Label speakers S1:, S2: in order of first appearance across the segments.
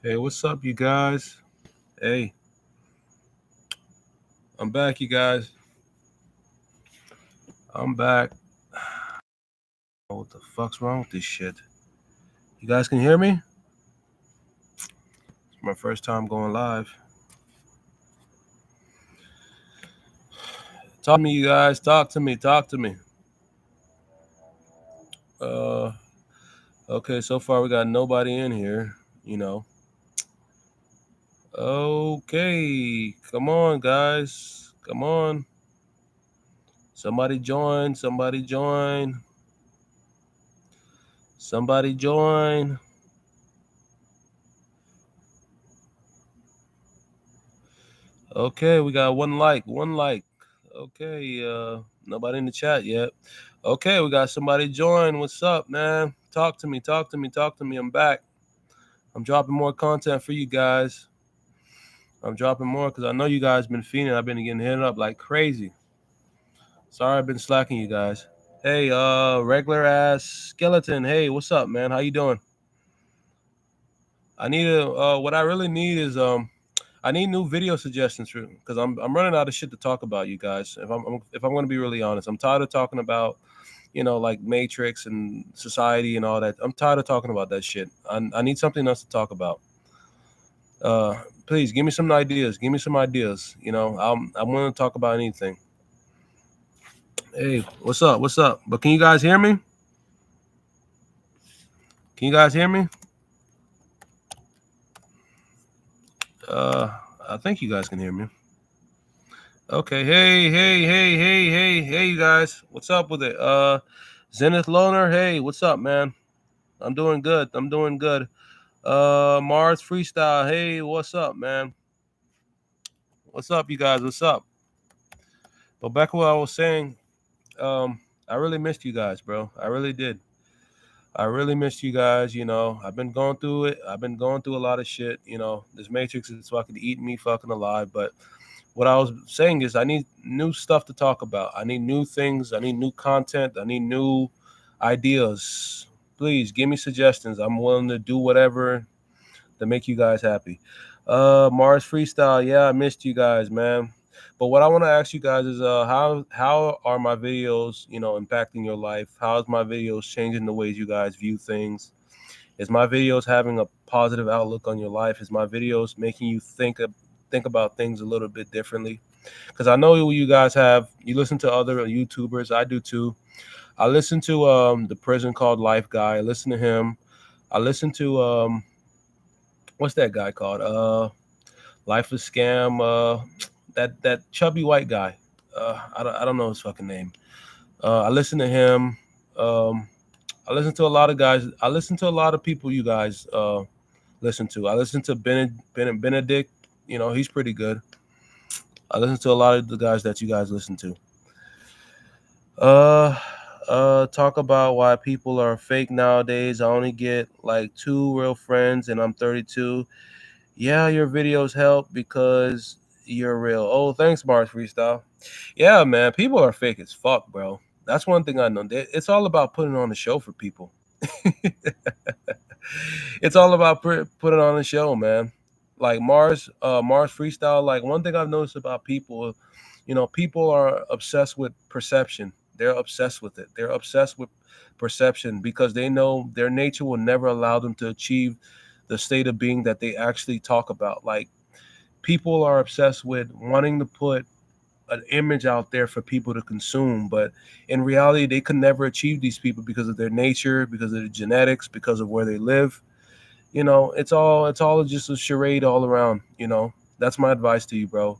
S1: Hey, what's up, you guys? Hey, I'm back, you guys. I'm back. Oh, what the fuck's wrong with this shit? You guys can hear me? It's my first time going live. Talk to me, you guys. Talk to me. Talk to me. Uh, okay. So far, we got nobody in here. You know. Okay. Come on, guys. Come on. Somebody join. Somebody join. Somebody join. Okay, we got one like. One like. Okay. Nobody in the chat yet. Okay, we got somebody join. What's up, man? Talk to me, talk to me, talk to me. I'm back. I'm dropping more content for you guys. I'm dropping more because I know you guys been feeding. I've been getting hit up like crazy. Sorry I've been slacking you guys. Hey, regular ass skeleton. Hey, what's up, man? How you doing? I need what I really need is I need new video suggestions for because I'm running out of shit to talk about, you guys. If I'm going to be really honest, I'm tired of talking about like Matrix and society and all that. I'm tired of talking about that shit. I need something else to talk about. Please give me some ideas. Give me some ideas. I'm willing to talk about anything. Hey, what's up? What's up? But can you guys hear me? Can you guys hear me? I think you guys can hear me. Okay. Hey, hey, hey, hey, hey, hey, you guys. What's up with it? Zenith Loner. Hey, what's up, man? I'm doing good. I'm doing good. Mars Freestyle. Hey, what's up, man? What's up, you guys? What's up? But back to what I was saying, I really missed you guys, bro. I really did. I really missed you guys. I've been going through it. I've been going through a lot of shit. This Matrix is fucking eating me fucking alive. But what I was saying is, I need new stuff to talk about. I need new things. I need new content. I need new ideas. Please give me suggestions. I'm willing to do whatever to make you guys happy. Mars Freestyle, yeah, I missed you guys, man. But what I want to ask you guys is, how are my videos, impacting your life? How is my videos changing the ways you guys view things? Is my videos having a positive outlook on your life? Is my videos making you think about things a little bit differently? Because I know you guys you listen to other YouTubers. I do too. I listen to the Prison Called Life guy. I listen to him. I listen to what's that guy called? Life is Scam. That chubby white guy. I don't know his fucking name. I listen to him. Um, I listen to a lot of guys. I listen to a lot of people you guys listen to. I listen to Benedict. He's pretty good. I listen to a lot of the guys that you guys listen to. Uh, talk about why people are fake nowadays. I only get like two real friends, and I'm 32. Yeah, your videos help because you're real. Oh, thanks, Mars Freestyle. Yeah, man, people are fake as fuck, bro. That's one thing I know. It's all about putting on a show for people. It's all about putting on a show, man. Like Mars Freestyle. Like one thing I've noticed about people, people are obsessed with perception. They're obsessed with it. They're obsessed with perception because they know their nature will never allow them to achieve the state of being that they actually talk about. Like people are obsessed with wanting to put an image out there for people to consume, but in reality, they could never achieve these people because of their nature, because of their genetics, because of where they live. It's all just a charade all around. That's my advice to you, bro.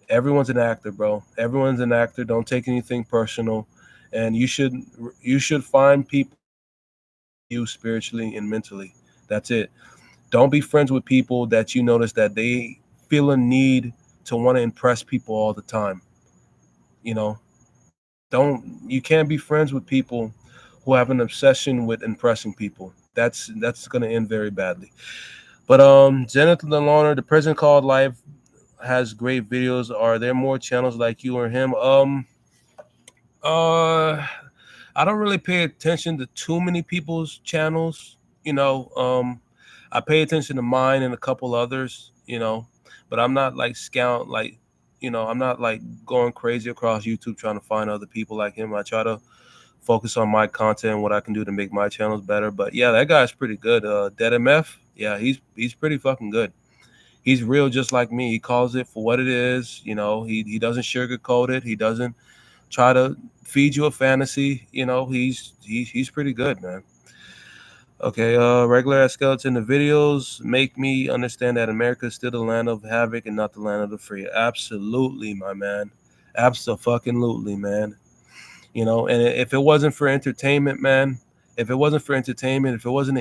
S1: Everyone's an actor, bro. Everyone's an actor. Don't take anything personal, and you should find people you spiritually and mentally. That's it. Don't be friends with people that you notice that they feel a need to want to impress people all the time. You know, don't you can't be friends with people who have an obsession with impressing people. That's going to end very badly. But Zenith the Loner, the Prison Called Life has great videos. Are there more channels like you or him? Uh I don't really pay attention to too many people's channels. I pay attention to mine and a couple others, but I'm not like I'm not like going crazy across YouTube trying to find other people like him. I try to focus on my content and what I can do to make my channels better. But yeah, that guy's pretty good. Dead MF, yeah, he's pretty fucking good. He's real just like me. He calls it for what it is. He doesn't sugarcoat it. He doesn't try to feed you a fantasy. He's pretty good, man. Okay, regular ass skeleton. The videos make me understand that America is still the land of havoc and not the land of the free. Absolutely, my man. Absolutely, man. And if it wasn't for entertainment, man, if it wasn't for entertainment, if it wasn't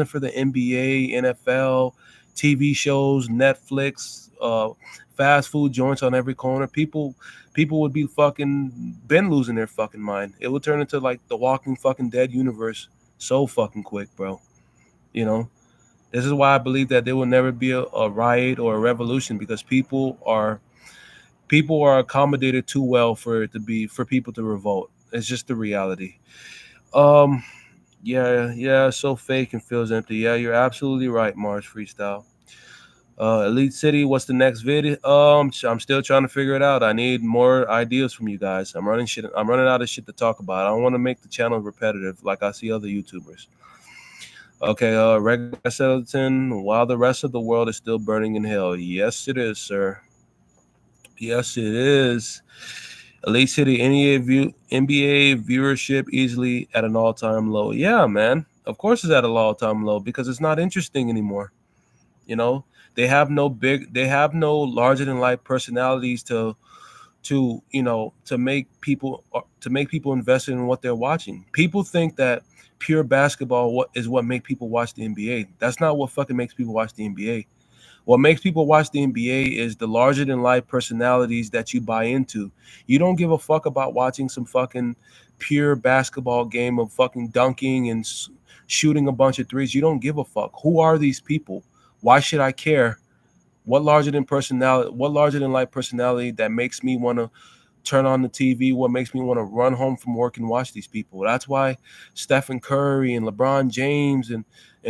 S1: for the NBA, NFL, TV shows, Netflix, fast food joints on every corner, people would be fucking been losing their fucking mind. It would turn into like the Walking fucking Dead universe so fucking quick, bro. You know, this is why I believe that there will never be a riot or a revolution because people are accommodated too well for people to revolt. It's just the reality. Um, yeah, so fake and feels empty. Yeah, you're absolutely right, Mars Freestyle. Elite City, what's the next video? I'm still trying to figure it out. I need more ideas from you guys. I'm running out of shit to talk about. I don't want to make the channel repetitive like I see other YouTubers. Okay, regular skeleton. While the rest of the world is still burning in hell. Yes, it is, sir. Yes, it is. Elite City NBA viewership easily at an all-time low. Yeah, man. Of course it's at an all-time low because it's not interesting anymore. You know, they have no larger than life personalities to make people invested in what they're watching. People think that pure basketball what make people watch the NBA. That's not what fucking makes people watch the NBA. What makes people watch the NBA is the larger than life personalities that you buy into. You don't give a fuck about watching some fucking pure basketball game of fucking dunking and shooting a bunch of threes. You don't give a fuck. Who are these people? Why should I care? What larger than life personality that makes me want to turn on the TV? What makes me want to run home from work and watch these people? That's why Stephen Curry and LeBron James and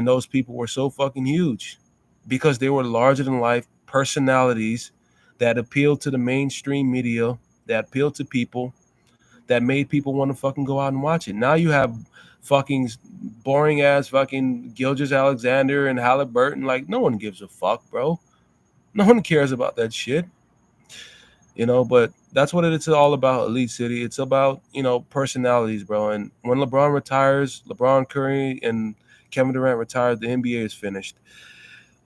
S1: those people were so fucking huge because they were larger than life personalities that appealed to the mainstream media, that appealed to people, that made people want to fucking go out and watch it. Now you have fucking boring ass fucking Gilgis Alexander and Halliburton. Like, no one gives a fuck, bro. No one cares about that shit. But that's what it's all about, Elite City. It's about, personalities, bro. And when LeBron retires, LeBron Curry and Kevin Durant retire, the NBA is finished.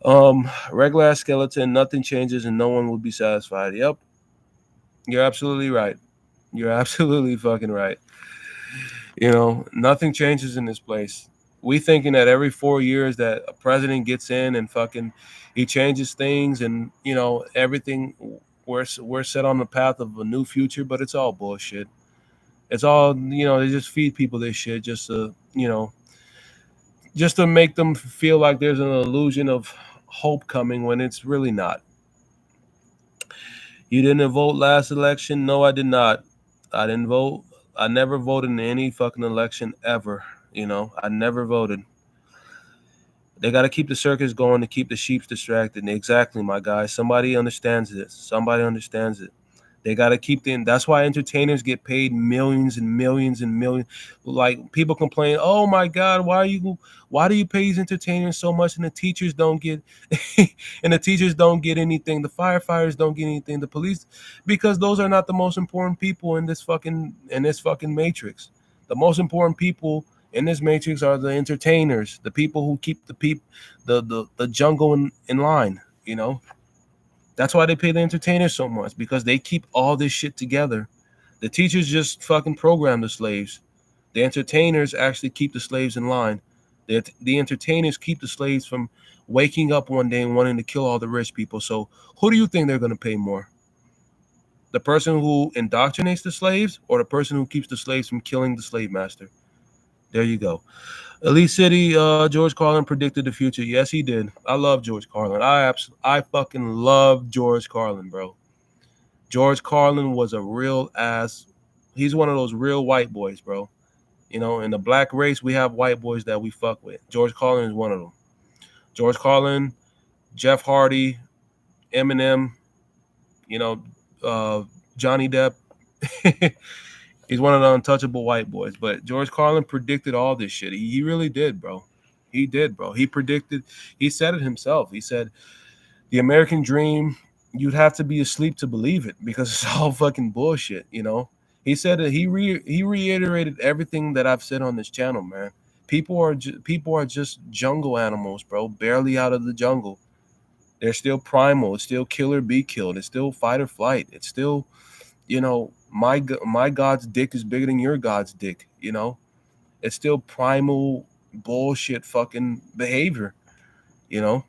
S1: Regular ass skeleton, nothing changes and no one will be satisfied. Yep. You're absolutely right. You're absolutely fucking right. Nothing changes in this place. We thinking that every 4 years that a president gets in and fucking he changes things and everything we're set on the path of a new future, but it's all bullshit. It's all they just feed people this shit just to make them feel like there's an illusion of hope coming when it's really not. You didn't vote last election? No, I did not. I didn't vote. I never voted in any fucking election ever. I never voted. They got to keep the circus going to keep the sheep distracted. Exactly, my guy. Somebody understands this. Somebody understands it. They got to keep the. That's why entertainers get paid millions and millions and millions. Like people complain, "Oh my God, why do you pay these entertainers so much and the teachers don't get, and the teachers don't get anything. The firefighters don't get anything. The police, because those are not the most important people in this fucking matrix. The most important people in this matrix are the entertainers, the people who keep the jungle in line. That's why they pay the entertainers so much, because they keep all this shit together. The teachers just fucking program the slaves. The entertainers actually keep the slaves in line. The entertainers keep the slaves from waking up one day and wanting to kill all the rich people. So who do you think they're going to pay more? The person who indoctrinates the slaves or the person who keeps the slaves from killing the slave master? There you go. Elite City, George Carlin predicted the future. Yes, he did. I love George Carlin. I fucking love George Carlin, bro. George Carlin was a real ass. He's one of those real white boys, bro. In the black race, we have white boys that we fuck with. George Carlin is one of them. George Carlin, Jeff Hardy, Eminem, you know, Johnny Depp. He's one of the untouchable white boys. But George Carlin predicted all this shit. He really did, bro. He did, bro. He predicted. He said it himself. He said the American dream. You'd have to be asleep to believe it because it's all fucking bullshit. He said that he reiterated everything that I've said on this channel, man. People are just jungle animals, bro. Barely out of the jungle. They're still primal. It's still kill or be killed. It's still fight or flight. It's still, my God's dick is bigger than your God's dick. It's still primal bullshit fucking behavior. You know,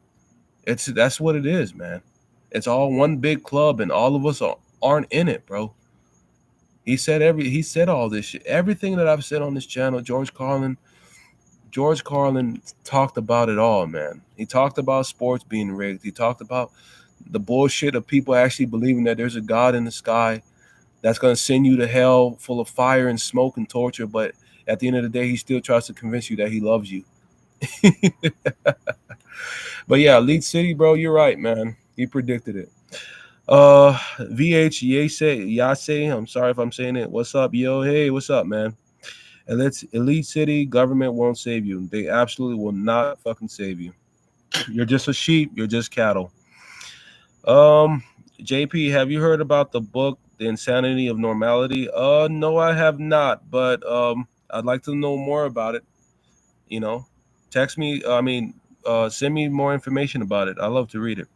S1: that's what it is, man. It's all one big club, and all of us aren't in it, bro. He said all this shit. Everything that I've said on this channel, George Carlin talked about it all, man. He talked about sports being rigged. He talked about the bullshit of people actually believing that there's a God in the sky that's going to send you to hell full of fire and smoke and torture. But at the end of the day, he still tries to convince you that he loves you. But yeah, Lead City, bro, you're right, man. He predicted it. VH Yase, I'm sorry if I'm saying it. What's up, yo? Hey, what's up, man? Elite City, government won't save you. They absolutely will not fucking save you. You're just a sheep. You're just cattle. JP, have you heard about the book, The Insanity of Normality? No, I have not, but I'd like to know more about it. Text me. Send me more information about it. I love to read it.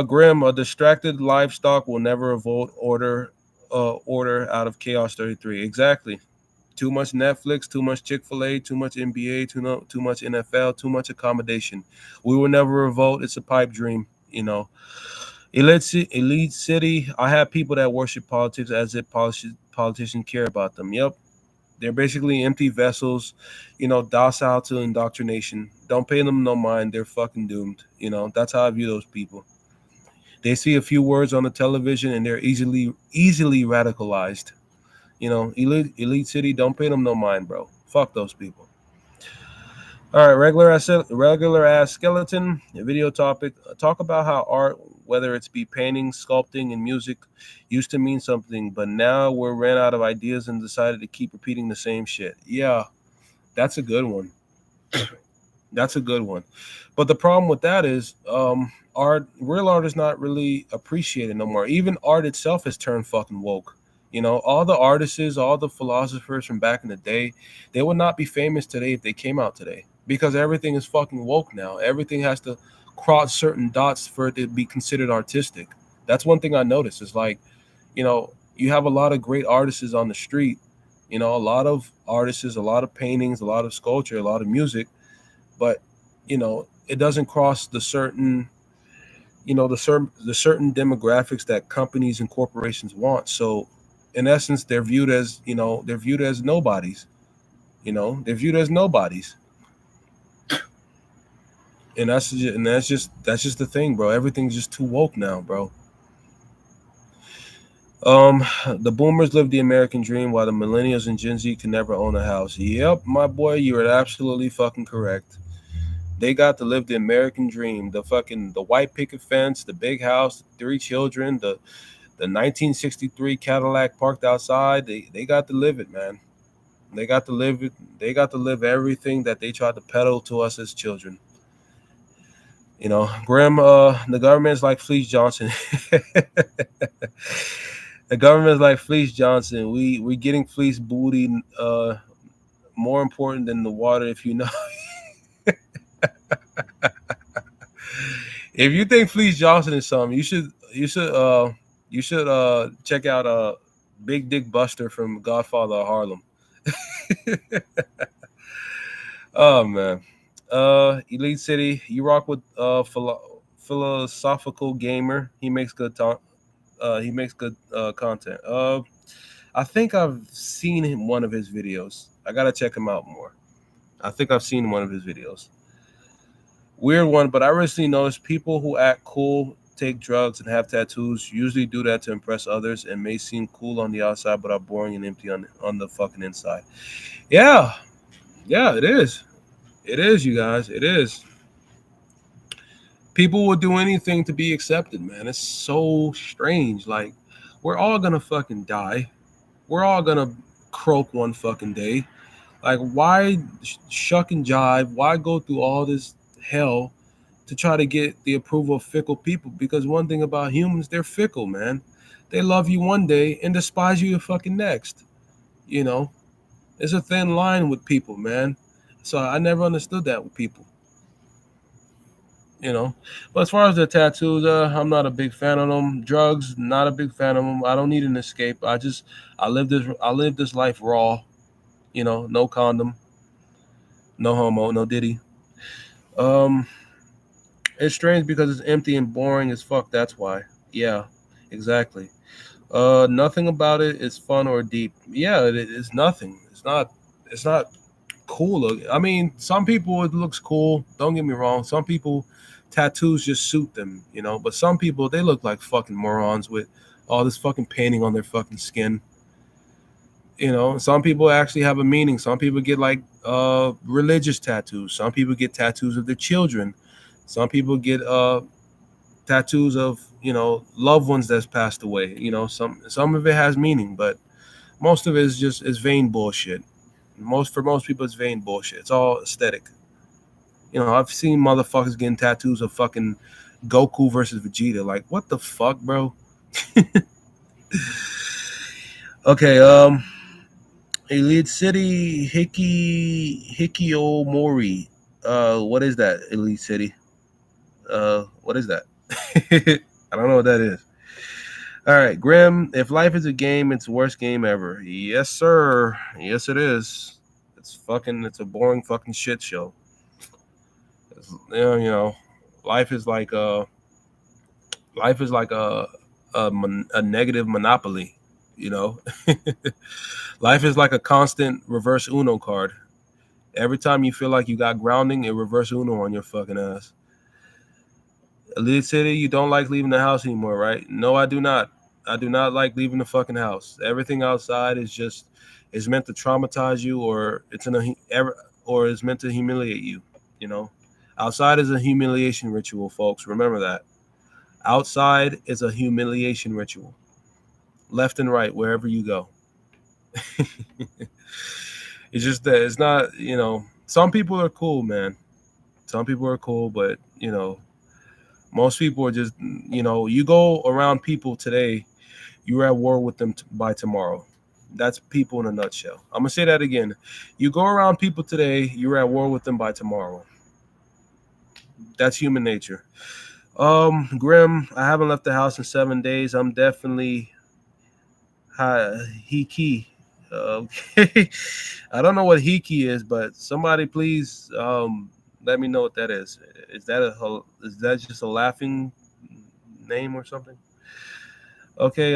S1: Grim, a distracted livestock will never vote order out of Chaos 33. Exactly. Too much Netflix, too much Chick-fil-A, too much NBA, too much NFL, too much accommodation. We will never revolt. It's a pipe dream. Elite City. I have people that worship politics as if politicians care about them. Yep. They're basically empty vessels, docile to indoctrination. Don't pay them no mind. They're fucking doomed. That's how I view those people. They see a few words on the television and they're easily radicalized. Elite City, don't pay them no mind, bro. Fuck those people. All right, regular ass skeleton. Video topic. Talk about how art, whether it's be painting, sculpting, and music, used to mean something, but now we're ran out of ideas and decided to keep repeating the same shit. Yeah, that's a good one. That's a good one. But the problem with that is, real art is not really appreciated no more. Even art itself has turned fucking woke. All the artists, all the philosophers from back in the day, they would not be famous today if they came out today because everything is fucking woke now. Everything has to cross certain dots for it to be considered artistic. That's one thing I noticed. Is like, you have a lot of great artists on the street. A lot of artists, a lot of paintings, a lot of sculpture, a lot of music, but it doesn't cross the certain certain demographics that companies and corporations want. So in essence, they're viewed as nobodies. They're viewed as nobodies, and that's just the thing, bro. Everything's just too woke now, bro. The boomers live the American dream, while the millennials and Gen Z can never own a house. Yep, my boy, you are absolutely fucking correct. They got to live the American dream. The white picket fence, the big house, 3 children, the 1963 Cadillac parked outside. They got to live it, man. They got to live it. They got to live everything that they tried to peddle to us as children. Grim, the government's like Fleece Johnson. The government's like Fleece Johnson. We getting fleece booty more important than the water, if you know. If you think Fleece Johnson is something, you should check out Big Dick Buster from Godfather of Harlem. Oh man. Elite City, you rock with philosophical gamer. He makes good content. I think I've seen one of his videos. I gotta check him out more. I think I've seen one of his videos. Weird one, but I recently noticed people who act cool, take drugs, and have tattoos usually do that to impress others and may seem cool on the outside, but are boring and empty on the fucking inside. Yeah, it is. It is, you guys. It is. People will do anything to be accepted, man. It's so strange. Like, we're all gonna fucking die. We're all gonna croak one fucking day. Like, why shuck and jive? Why go through all this hell to try to get the approval of fickle people? Because one thing about humans, they're fickle, man. They love you one day and despise you the fucking next. You know, there's a thin line with people, man. So I never understood that with people. You know, but as far as the tattoos, I'm not a big fan of them. Drugs, not a big fan of them. I don't need an escape. I live this life raw. You know, no condom, no homo, no diddy. Um, it's strange because it's empty and boring as fuck. That's why. Yeah, exactly. Nothing about it is fun or deep. Yeah, it's nothing. It's not. It's not cool. I mean, some people it looks cool. Don't get me wrong. Some people tattoos just suit them, you know. But some people they look like fucking morons with all this fucking painting on their fucking skin. You know, some people actually have a meaning. Some people get like religious tattoos. Some people get tattoos of their children. Some people get tattoos of loved ones that's passed away. You know, some of it has meaning, but most of it is vain bullshit. For most people, it's vain bullshit. It's all aesthetic. You know, I've seen motherfuckers getting tattoos of fucking Goku versus Vegeta. Like, what the fuck, bro? Okay, Elite City Hikiomori. What is that? Elite City. What is that? I don't know what that is. All right, Grim. If life is a game, it's the worst game ever. Yes, sir. Yes, it is. It's a boring fucking shit show. You know, life is like a life is like a negative monopoly. You know, life is like a constant reverse Uno card. Every time you feel like you got grounding, it reverse Uno on your fucking ass. Elite City, you don't like leaving the house anymore, right? No, I do not. I do not like leaving the fucking house. Everything outside is meant to traumatize you, or or is meant to humiliate you. You know, outside is a humiliation ritual, folks. Remember that. Outside is a humiliation ritual. Left and right, wherever you go. It's just that it's not. You know, some people are cool, man. Some people are cool, but most people are just, you go around people today, you're at war with them by tomorrow. That's people in a nutshell. I'm gonna say that again. You go around people today, you're at war with them by tomorrow. That's human nature. Grim, I haven't left the house in 7 days. I'm definitely hiki. Okay. I don't know what hiki is, but somebody please let me know what that is. Is that just a laughing name or something? Okay,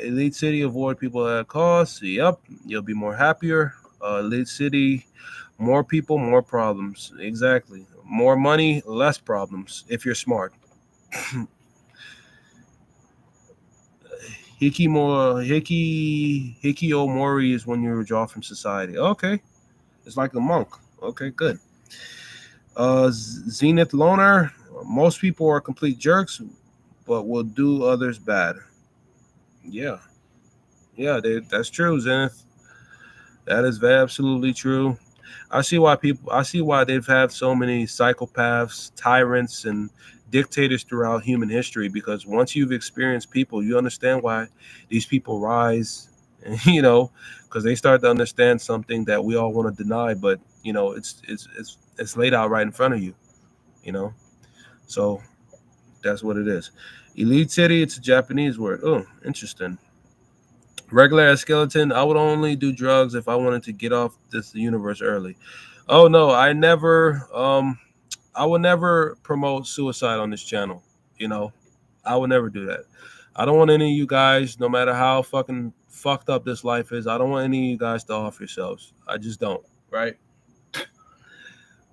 S1: Elite City, avoid people at cost. Yep, you'll be more happier. Elite City, more people, more problems. Exactly. More money, less problems if you're smart. Hikiomori is when you withdraw from society. Okay, it's like a monk. Okay, good. Zenith Loner, most people are complete jerks, but will do others bad. Yeah, yeah, that's true, Zenith. That is absolutely true. I see why they've had so many psychopaths, tyrants, and dictators throughout human history. Because once you've experienced people, you understand why these people rise. And, because they start to understand something that we all want to deny, but it's laid out right in front of you. You know, so that's what it is. Elite City, it's a Japanese word. Oh, interesting. Regular skeleton, I would only do drugs if I wanted to get off this universe early. Oh no, I would never promote suicide on this channel. You know, I would never do that. I don't want any of you guys, no matter how fucking fucked up this life is, I don't want any of you guys to off yourselves. I just don't, right?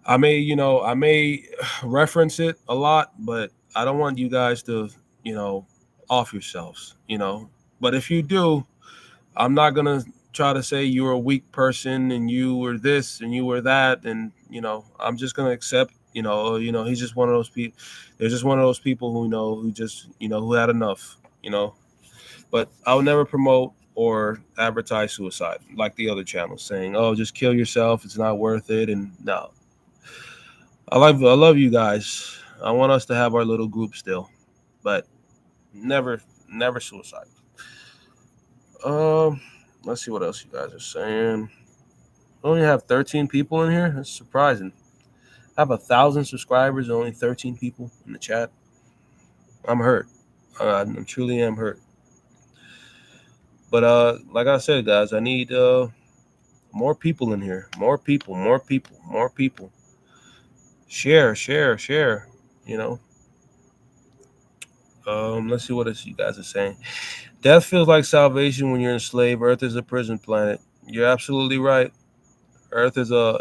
S1: I may reference it a lot, but I don't want you guys to, you know, off yourselves. But if you do, I'm not gonna try to say you're a weak person and you were this and you were that, and I'm just gonna accept. He's just one of those people. They're just one of those people who just who had enough. You know, but I would never promote or advertise suicide like the other channels saying, "Oh, just kill yourself. It's not worth it." And no, I love you guys. I want us to have our little group still, but never, never suicide. Um, let's see what else you guys are saying. I only have 13 people in here. That's surprising. I have 1,000 subscribers and only 13 people in the chat. I'm hurt. I truly am hurt. But like I said, guys, I need more people in here. More people. More people. More people. Share. Share. Share. You know. Let's see what else you guys are saying. Death feels like salvation when you're enslaved. Earth is a prison planet. You're absolutely right. Earth is a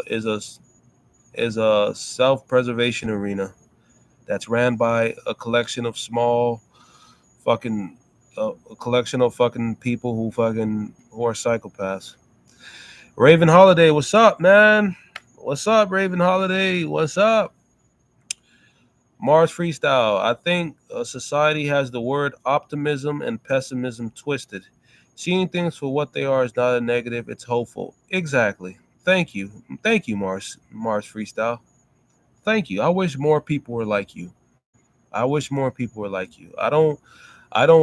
S1: self-preservation arena that's ran by a collection of small fucking a collection of fucking people who are psychopaths. Raven Holiday, what's up, man? What's up, Raven Holiday? What's up? Mars Freestyle. I think society has the word optimism and pessimism twisted. Seeing things for what they are is not a negative, it's hopeful. Exactly. Thank you. Thank you, Mars Freestyle. Thank you. I wish more people were like you. I wish more people were like you. I don't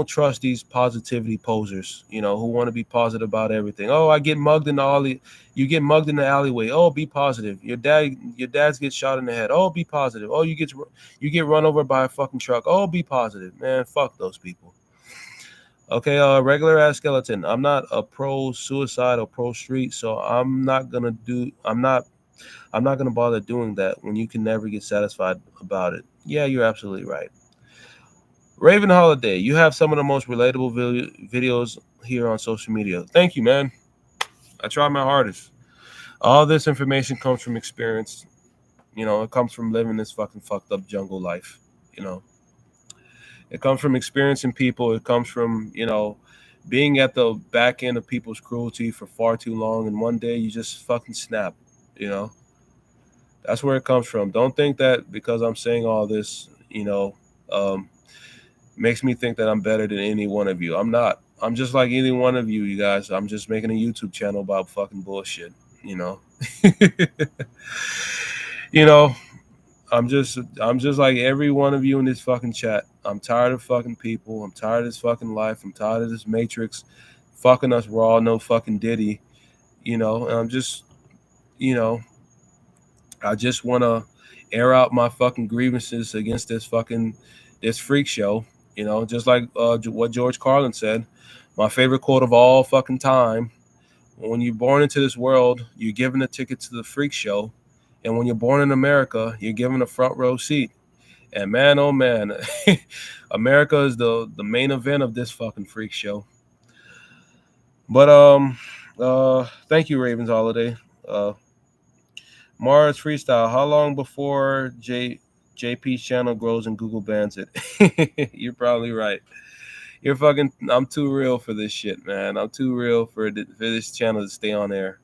S1: trust these positivity posers, who want to be positive about everything. Oh, I get mugged in the alley. You get mugged in the alleyway. Oh, be positive. Your dad's get shot in the head. Oh, be positive. Oh, you get run over by a fucking truck. Oh, be positive. Man, fuck those people. Okay, regular ass skeleton. I'm not a pro suicide or pro street, so I'm not gonna bother doing that when you can never get satisfied about it. Yeah, you're absolutely right. Raven Holiday, you have some of the most relatable videos here on social media. Thank you, man. I try my hardest. All this information comes from experience. It comes from living this fucking fucked up jungle life. You know, it comes from experiencing people. It comes from, being at the back end of people's cruelty for far too long. And one day you just fucking snap. You know, that's where it comes from. Don't think that because I'm saying all this, um, makes me think that I'm better than any one of you. I'm not. I'm just like any one of you, you guys. I'm just making a YouTube channel about fucking bullshit. You know, you know. I'm just like every one of you in this fucking chat. I'm tired of fucking people. I'm tired of this fucking life. I'm tired of this matrix fucking us raw, no fucking diddy. And you know, I just want to air out my fucking grievances against this freak show. Just like what George Carlin said. My favorite quote of all fucking time: when you're born into this world, you're given a ticket to the freak show, and when you're born in America, you're given a front row seat. And man, oh man, America is the main event of this fucking freak show. But thank you, Ravens Holiday. Uh, Mars Freestyle. How long before JP's channel grows and Google bans it? You're probably right. I'm too real for this shit, man. I'm too real for this channel to stay on air.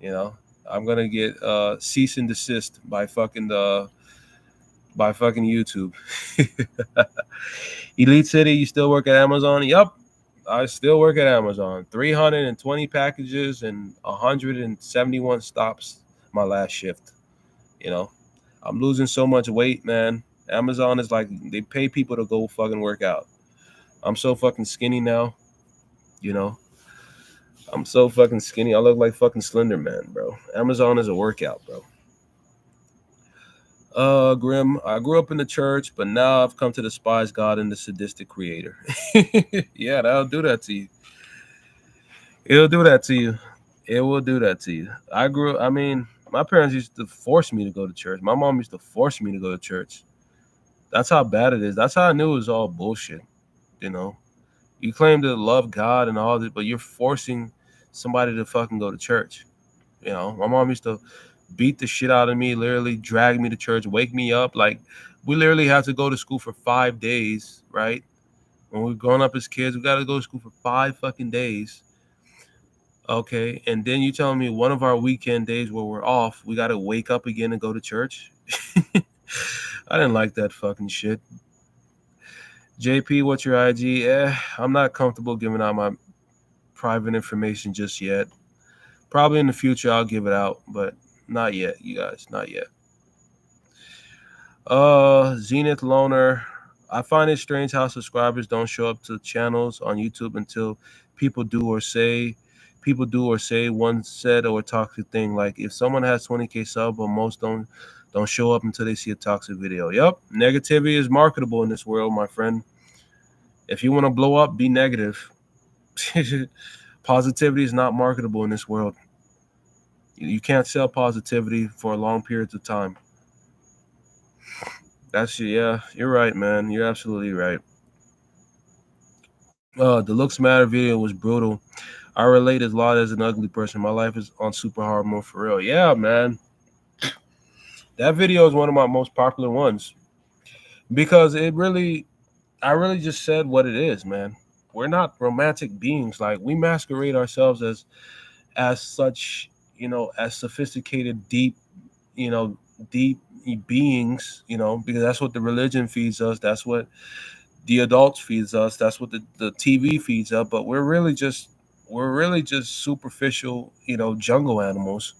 S1: You know, I'm gonna get cease and desist by fucking YouTube. Elite City, you still work at Amazon? Yup, I still work at Amazon. 320 packages and 171 stops my last shift. You know, I'm losing so much weight, man. Amazon is like they pay people to go fucking work out. I'm so fucking skinny now. You know, I'm so fucking skinny. I look like fucking Slender Man, bro. Amazon is a workout, bro. Grim, I grew up in the church, but now I've come to despise God and the sadistic creator. Yeah, that'll do that to you. It'll do that to you. It will do that to you. I mean, my parents used to force me to go to church. My mom used to force me to go to church. That's how bad it is. That's how I knew it was all bullshit. You know, you claim to love God and all this, but you're forcing somebody to fucking go to church. My mom used to beat the shit out of me, literally drag me to church, wake me up. Like, we literally had to go to school for 5 days, right? When we were growing up as kids, we got to go to school for 5 fucking days. Okay, and then you telling me one of our weekend days where we're off, we got to wake up again and go to church? I didn't like that fucking shit. JP, what's your IG? I'm not comfortable giving out my private information just yet. Probably in the future I'll give it out, but not yet, you guys, not yet. Zenith Loner. I find it strange how subscribers don't show up to channels on YouTube until people do or say one said or toxic thing. Like if someone has 20K sub, but most don't show up until they see a toxic video. Yep, negativity is marketable in this world, my friend. If you want to blow up, be negative. Positivity is not marketable in this world. You can't sell positivity for long periods of time. Yeah, you're right, man. You're absolutely right. The looks matter video was brutal. I relate a lot as an ugly person. My life is on super hard mode for real. Yeah, man. That video is one of my most popular ones because I really just said what it is, man. We're not romantic beings. Like we masquerade ourselves as such, as sophisticated, you know, deep beings, because that's what the religion feeds us. That's what the adults feeds us. That's what the TV feeds us. But we're really just superficial, jungle animals.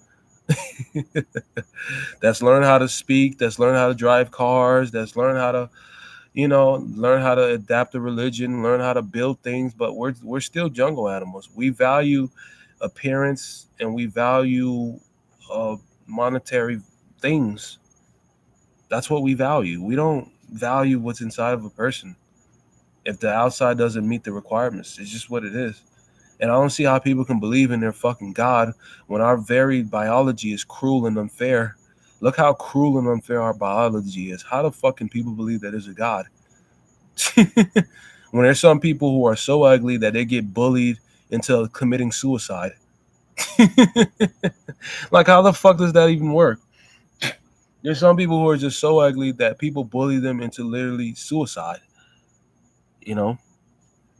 S1: That's learn how to speak. That's learn how to drive cars. That's learn how to adapt to religion. Learn how to build things. But we're still jungle animals. We value appearance and we value uh, monetary things. That's what we value. We don't value what's inside of a person. If the outside doesn't meet the requirements, it's just what it is. And I don't see how people can believe in their fucking God when our very biology is cruel and unfair. Look how cruel and unfair our biology is. How the fuck can people believe that there's a God? When there's some people who are so ugly that they get bullied into committing suicide. Like, how the fuck does that even work? There's some people who are just so ugly that people bully them into literally suicide. You know,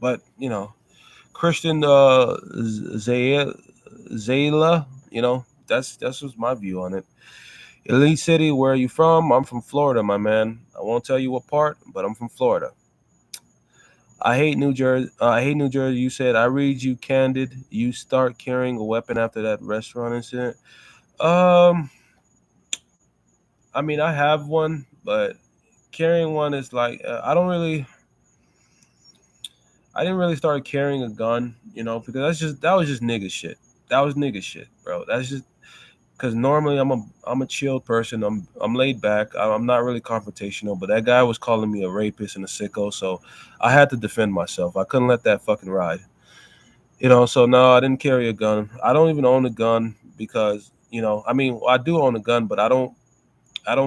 S1: but Christian Zayla, that's just my view on it. Elite City, where are you from? I'm from Florida, my man. I won't tell you what part, but I'm from Florida. I hate New Jersey. I hate New Jersey. You said I read you candid. You start carrying a weapon after that restaurant incident. Um, I mean, I have one, but carrying one is like I don't really. I didn't really start carrying a gun, because that was just nigga shit. That was nigga shit, bro. That's just because normally I'm a chill person. I'm laid back. I'm not really confrontational. But that guy was calling me a rapist and a sicko, so I had to defend myself. I couldn't let that fucking ride. So no, I didn't carry a gun. I don't even own a gun because I mean, I do own a gun, but I don't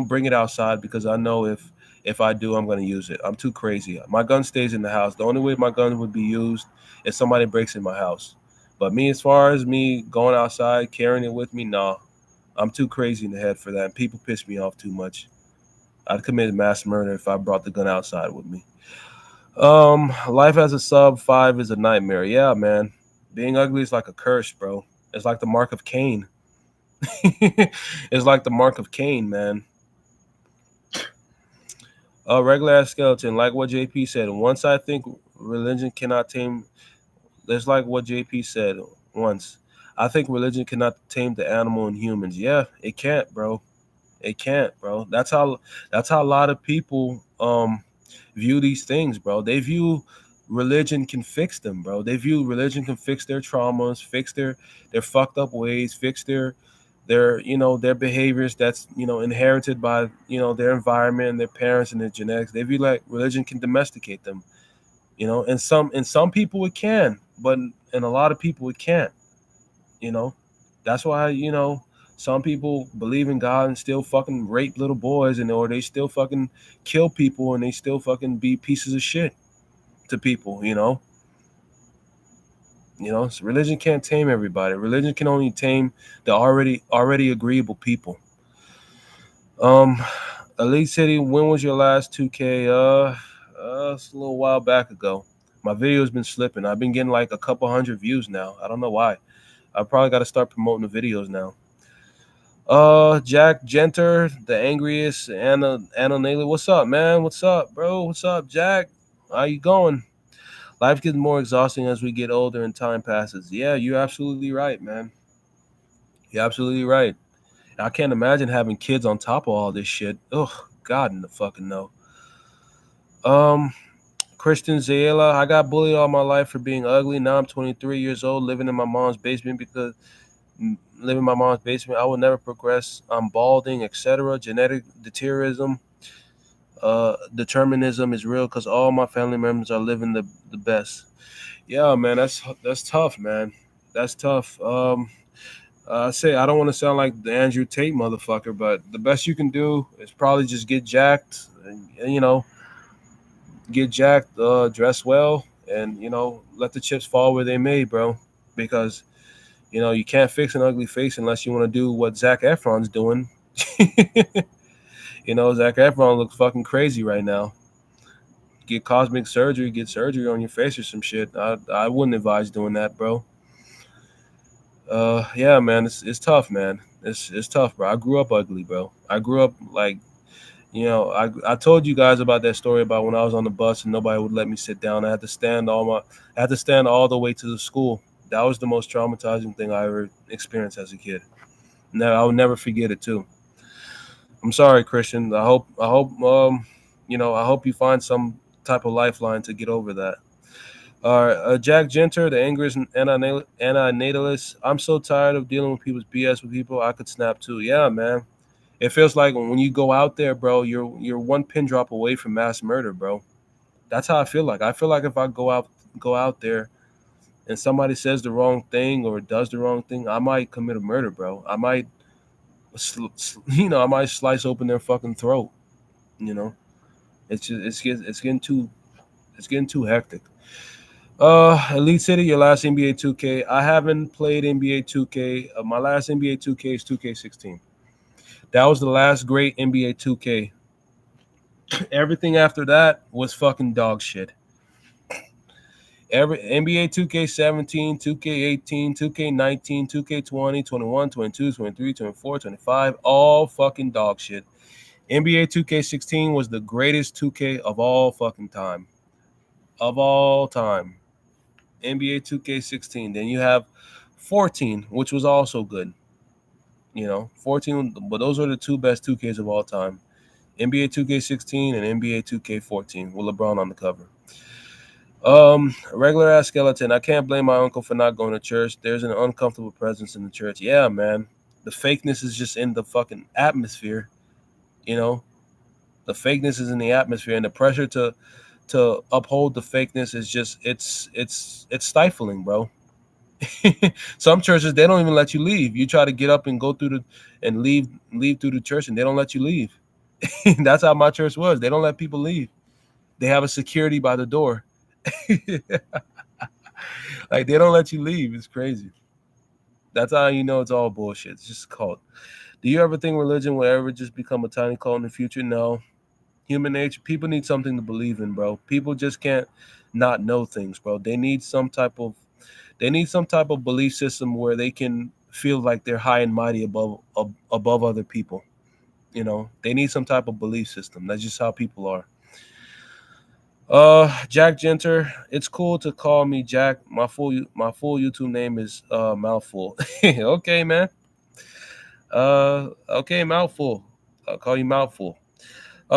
S1: bring it outside because I know if I do, I'm going to use it. I'm too crazy. My gun stays in the house. The only way my gun would be used is somebody breaks in my house. But me, as far as me going outside carrying it with me, nah, I'm too crazy in the head for that. People piss me off too much. I'd commit mass murder if I brought the gun outside with me. Life as a sub 5 is a nightmare. Yeah, man. Being ugly is like a curse, bro. It's like the mark of Cain. It's like the mark of Cain, man. A regular ass skeleton, like what JP said. Once I think religion cannot tame, that's like what JP said once. I think religion cannot tame the animal and humans. Yeah, it can't, bro. It can't, bro. That's how a lot of people view these things, bro. They view religion can fix them, bro. They view religion can fix their traumas, fix their fucked up ways, fix their behaviors that's inherited by their environment and their parents and their genetics. They view like religion can domesticate them, and some people it can, but in a lot of people it can't. you know that's why some people believe in God and still fucking rape little boys, and or they still fucking kill people, and they still fucking be pieces of shit to people. So religion can't tame everybody. Religion can only tame the already agreeable people. Um, Elite City, when was your last 2K? It's a little while back ago. My video's been slipping. I've been getting like a couple hundred views now. I don't know why. I probably got to start promoting the videos now. Jack Genter, the angriest, Anna Naylor. What's up, man? What's up, bro? What's up, Jack? How you going? Life gets more exhausting as we get older and time passes. Yeah, you're absolutely right, man. You're absolutely right. I can't imagine having kids on top of all this shit. Oh, God in the fucking no. Um, Christian Zayela, I got bullied all my life for being ugly. Now I'm 23 years old, living in my mom's basement because living in my mom's basement. I will never progress. I'm balding, etc. Genetic deteriorism, determinism is real because all my family members are living the best. Yeah, man, that's tough, man. That's tough. I say I don't want to sound like the Andrew Tate motherfucker, but the best you can do is probably just get jacked, and get jacked, dress well, and let the chips fall where they may, bro. Because you can't fix an ugly face unless you want to do what Zac Efron's doing. Zac Efron looks fucking crazy right now. Get cosmetic surgery, get surgery on your face or some shit. I wouldn't advise doing that, bro. Yeah, man, it's tough, man. It's tough, bro. I grew up ugly, bro. I grew up like, I told you guys about that story about when I was on the bus and nobody would let me sit down. I had to stand all the way to the school. That was the most traumatizing thing I ever experienced as a kid. No, I will never forget it too. I'm sorry, Christian. I hope you find some type of lifeline to get over that. Jack Genter, the angriest anti-natalist. I'm so tired of dealing with people's BS with people. I could snap too. Yeah, man. It feels like when you go out there, bro, you're one pin drop away from mass murder, bro. That's how I feel like. I feel like if I go out there and somebody says the wrong thing or does the wrong thing, I might commit a murder, bro. I might, I might slice open their fucking throat. You know, it's getting too hectic. Elite City, your last NBA 2K. I haven't played NBA 2K. My last NBA 2K is 2K16. That was the last great NBA 2K. Everything after that was fucking dog shit. Every NBA 2K17, 2K18, 2K19, 2K20, 21, 22, 23, 24, 25, all fucking dog shit. NBA 2K16 was the greatest 2K of all fucking time. Of all time. NBA 2K16. Then you have 14, which was also good. 14, but those are the two best 2Ks of all time. NBA 2K16 and NBA 2K14 with LeBron on the cover. Regular ass skeleton. I can't blame my uncle for not going to church. There's an uncomfortable presence in the church. Yeah, man. The fakeness is just in the fucking atmosphere. You know, the fakeness is in the atmosphere, and the pressure to uphold the fakeness is just it's stifling, bro. Some churches they don't even let you leave. You try to get up and go through and leave through the church, and they don't let you leave. That's how my church was. They don't let people leave. They have a security by the door. Like they don't let you leave. It's crazy. That's how you know it's all bullshit. It's just a cult. Do you ever think religion will ever just become a tiny cult in the future? No. Human nature. People need something to believe in, bro. People just can't not know things, bro. They need some type of belief system where they can feel like they're high and mighty above other people. They need some type of belief system. That's just how people are. Jack Genter, it's cool to call me Jack. My full YouTube name is Mouthful. Okay, man. Okay, Mouthful. I'll call you Mouthful.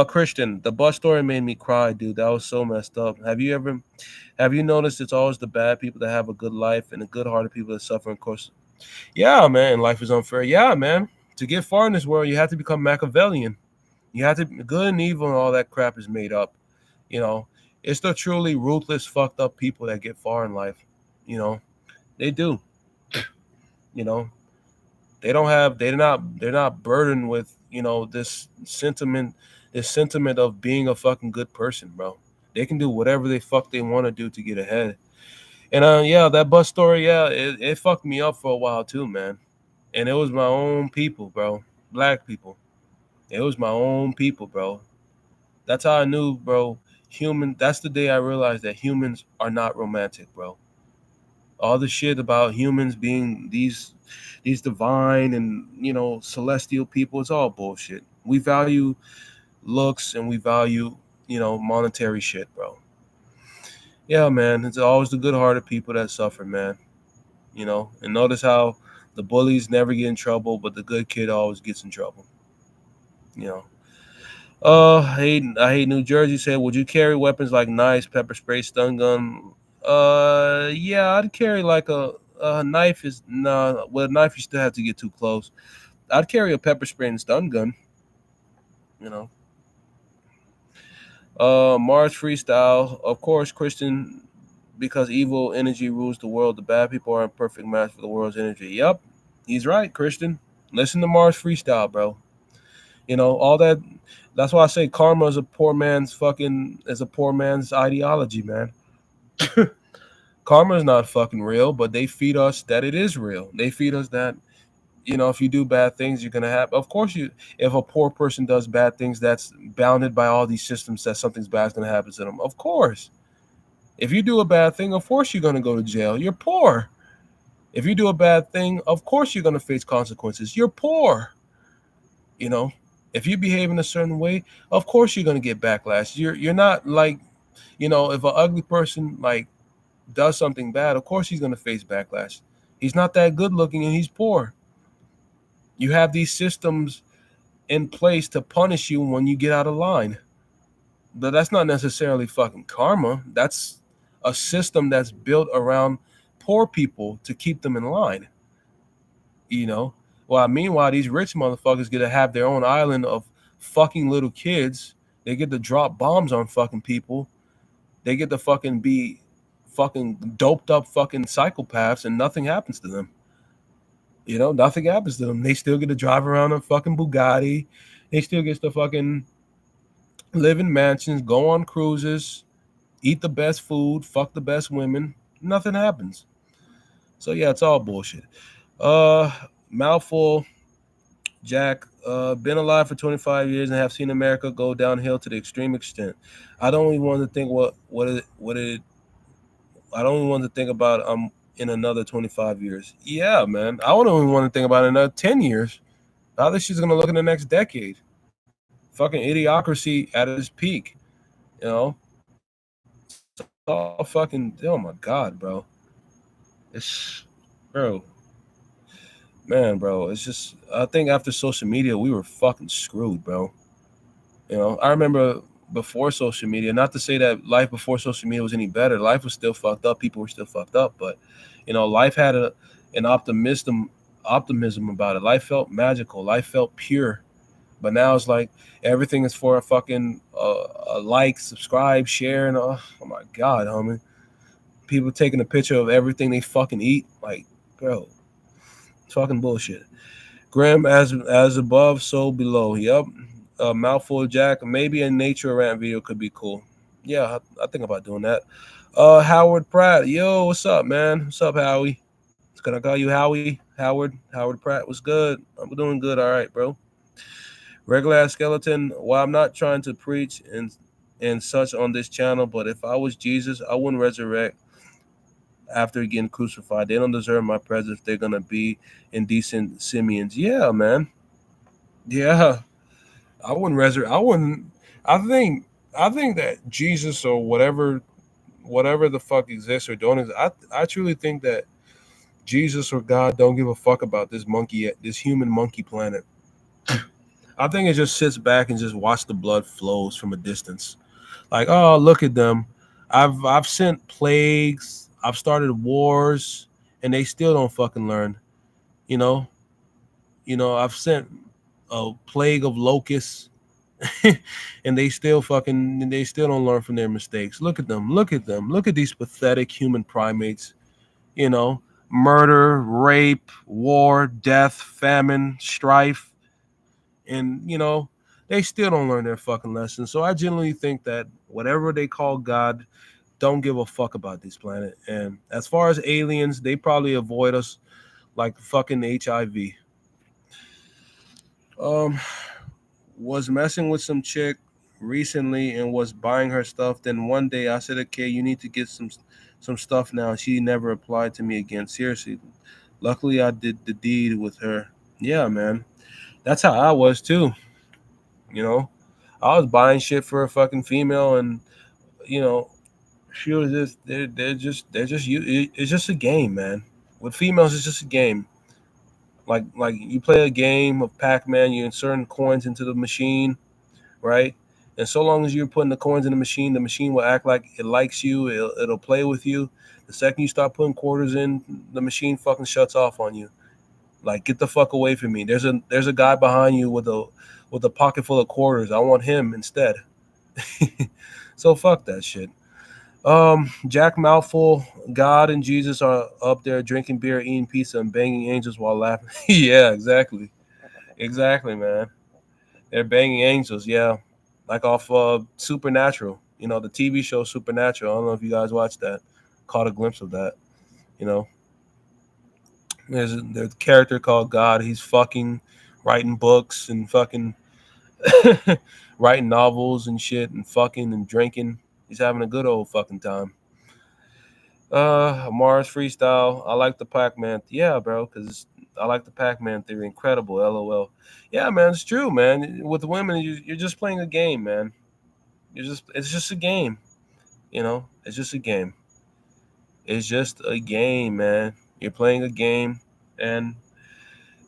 S1: Christian, the bus story made me cry, dude. That was so messed up. Have you noticed it's always the bad people that have a good life and the good-hearted people that suffer? Of course, yeah, man. Life is unfair. Yeah, man. To get far in this world, you have to become Machiavellian. You have to good and evil and all that crap is made up. You know, it's the truly ruthless, fucked up people that get far in life. They do. You know, they're not burdened with this sentiment of being a fucking good person, bro. They can do whatever they fuck they want to do to get ahead. And yeah, that bus story, yeah, it fucked me up for a while too, man. And it was my own people, bro. Black people. It was my own people, bro. That's how I knew, bro. That's the day I realized that humans are not romantic, bro. All the shit about humans being these divine and celestial people, it's all bullshit. We value looks and we value monetary shit, bro. Yeah, man, it's always the good-hearted people that suffer, man. And notice how the bullies never get in trouble, but the good kid always gets in trouble. You know. I hate New Jersey said, would you carry weapons like knives, pepper spray, stun gun? Yeah, I'd carry like a knife is no, well, a knife you still have to get too close. I'd carry a pepper spray and stun gun. You know. Mars freestyle, of course, Christian, because evil energy rules the world. The bad people are a perfect match for the world's energy. Yep, he's right, Christian. Listen to Mars freestyle, bro. All that. That's why I say karma is a poor man's ideology, man. Karma is not fucking real, but they feed us that it is real. They feed us that if you do bad things, you're gonna have. Of course, if a poor person does bad things, that's bounded by all these systems that something's bad is gonna happen to them. Of course, if you do a bad thing, of course you're gonna go to jail. You're poor. If you do a bad thing, of course you're gonna face consequences. You're poor. You know, if you behave in a certain way, of course you're gonna get backlash. You're not like, if an ugly person like does something bad, of course he's gonna face backlash. He's not that good looking and he's poor. You have these systems in place to punish you when you get out of line. But that's not necessarily fucking karma. That's a system that's built around poor people to keep them in line. You know. Well, meanwhile, these rich motherfuckers get to have their own island of fucking little kids. They get to drop bombs on fucking people. They get to fucking be fucking doped up fucking psychopaths, and nothing happens to them. Nothing happens to them. They still get to drive around a fucking Bugatti. They still get to fucking live in mansions, go on cruises, eat the best food, fuck the best women. Nothing happens. So yeah, it's all bullshit. Uh, Mouthful, Jack. Been alive for 25 years and have seen America go downhill to the extreme extent. I don't even want to think what it. I don't even want to think about in another 25 years. Yeah, man. I don't even want to think about another 10 years. How this shit's gonna look in the next decade. Fucking idiocracy at its peak. It's all fucking. Oh my god, bro. It's bro, man, bro. It's just. I think after social media, we were fucking screwed, bro. I remember before social media. Not to say that life before social media was any better. Life was still fucked up. People were still fucked up, but life had an optimism about it. Life felt magical. Life felt pure. But now it's like everything is for a fucking a like, subscribe, share, and oh my god, homie. People taking a picture of everything they fucking eat. Like, bro, it's fucking bullshit. Graham, as above, so below. Yep. Mouthful of Jack. Maybe a nature rant video could be cool. Yeah, I think about doing that. Howard Pratt. Yo, what's up, man? What's up, Howie? Can I call you Howie? Howard Pratt. What's good? I'm doing good. All right, bro. Regular ass skeleton. Well, I'm not trying to preach and such on this channel, but if I was Jesus, I wouldn't resurrect after getting crucified. They don't deserve my presence. They're gonna be indecent simians. Yeah, man. Yeah, I wouldn't resurrect. I wouldn't. I think. I think that Jesus or whatever the fuck exists or don't exist. I truly think that Jesus or God don't give a fuck about this human monkey planet. I think it just sits back and just watch the blood flows from a distance. Like, oh, look at them. I've sent plagues. I've started wars, and they still don't fucking learn. You know, I've sent a plague of locusts, and they still don't learn from their mistakes. Look at them. Look at them. Look at these pathetic human primates. You know, murder, rape, war, death, famine, strife, and they still don't learn their fucking lessons. So I genuinely think that whatever they call God don't give a fuck about this planet. And as far as aliens, they probably avoid us like fucking HIV. Um, was messing with some chick recently and was buying her stuff. Then one day I said, "Okay, you need to get some stuff now. She never applied to me again. Seriously. Luckily, I did the deed with her. Yeah, man. That's how I was too. You know, I was buying shit for a fucking female, and you know, she was just they're just you. It's just a game, man. With females, it's just a game. Like you play a game of Pac-Man, you insert coins into the machine, right? And so long as you're putting the coins in the machine will act like it likes you. It'll play with you. The second you start putting quarters in, the machine fucking shuts off on you. Like, get the fuck away from me. There's a guy behind you with a pocket full of quarters. I want him instead. So fuck that shit. Jack Mouthful, God and Jesus are up there drinking beer, eating pizza, and banging angels while laughing. Yeah, exactly. Exactly, man. They're banging angels, yeah. Like off Supernatural. The TV show Supernatural. I don't know if you guys watched that. Caught a glimpse of that. You know, there's a character called God. He's fucking writing books and fucking writing novels and shit and fucking and drinking. He's having a good old fucking time. Mars freestyle. I like the Pac-Man. Yeah, bro, because I like the Pac-Man theory. Incredible. LOL. Yeah, man, it's true, man. With women, you're just playing a game, man. It's just a game. It's just a game. It's just a game, man. You're playing a game, and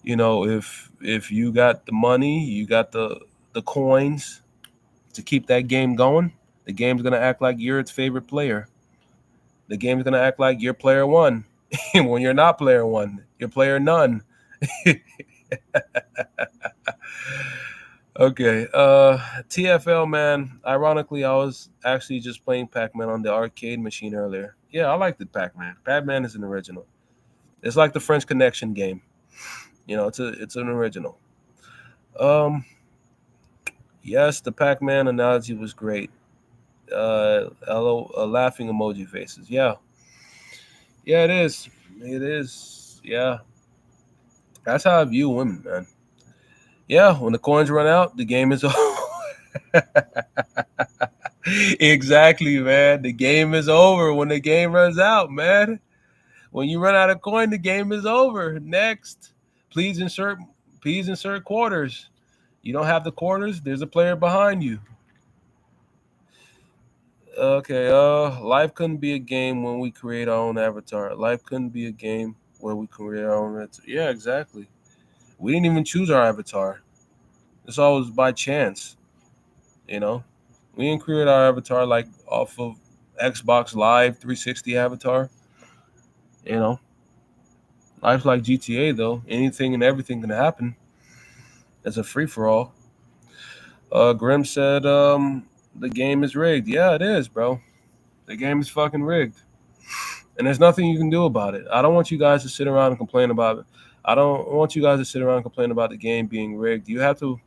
S1: if you got the money, you got the coins to keep that game going. The game's gonna act like you're its favorite player. The game's gonna act like you're player one. When you're not player one, you're player none. Okay. TFL, man. Ironically, I was actually just playing Pac-Man on the arcade machine earlier. Yeah, I like the Pac-Man. Pac-Man is an original. It's like the French Connection game. It's an original. Um, yes, the Pac-Man analogy was great. Laughing emoji faces. Yeah, yeah, it is. It is. Yeah, that's how I view women, man. Yeah, when the coins run out, the game is over. Exactly, man. The game is over when the game runs out, man. When you run out of coin, the game is over. Next, please insert quarters. You don't have the quarters, there's a player behind you. Okay, life couldn't be a game when we create our own avatar. Life couldn't be a game where we create our own avatar. Yeah, exactly. We didn't even choose our avatar. It's always by chance, you know. We didn't create our avatar like off of Xbox Live 360 avatar. You know, life's like GTA though. Anything and everything can happen. It's a free for all. Grim said, the game is rigged. Yeah, it is, bro. The game is fucking rigged. And there's nothing you can do about it. I don't want you guys to sit around and complain about it. I don't want you guys to sit around and complain about the game being rigged. You have to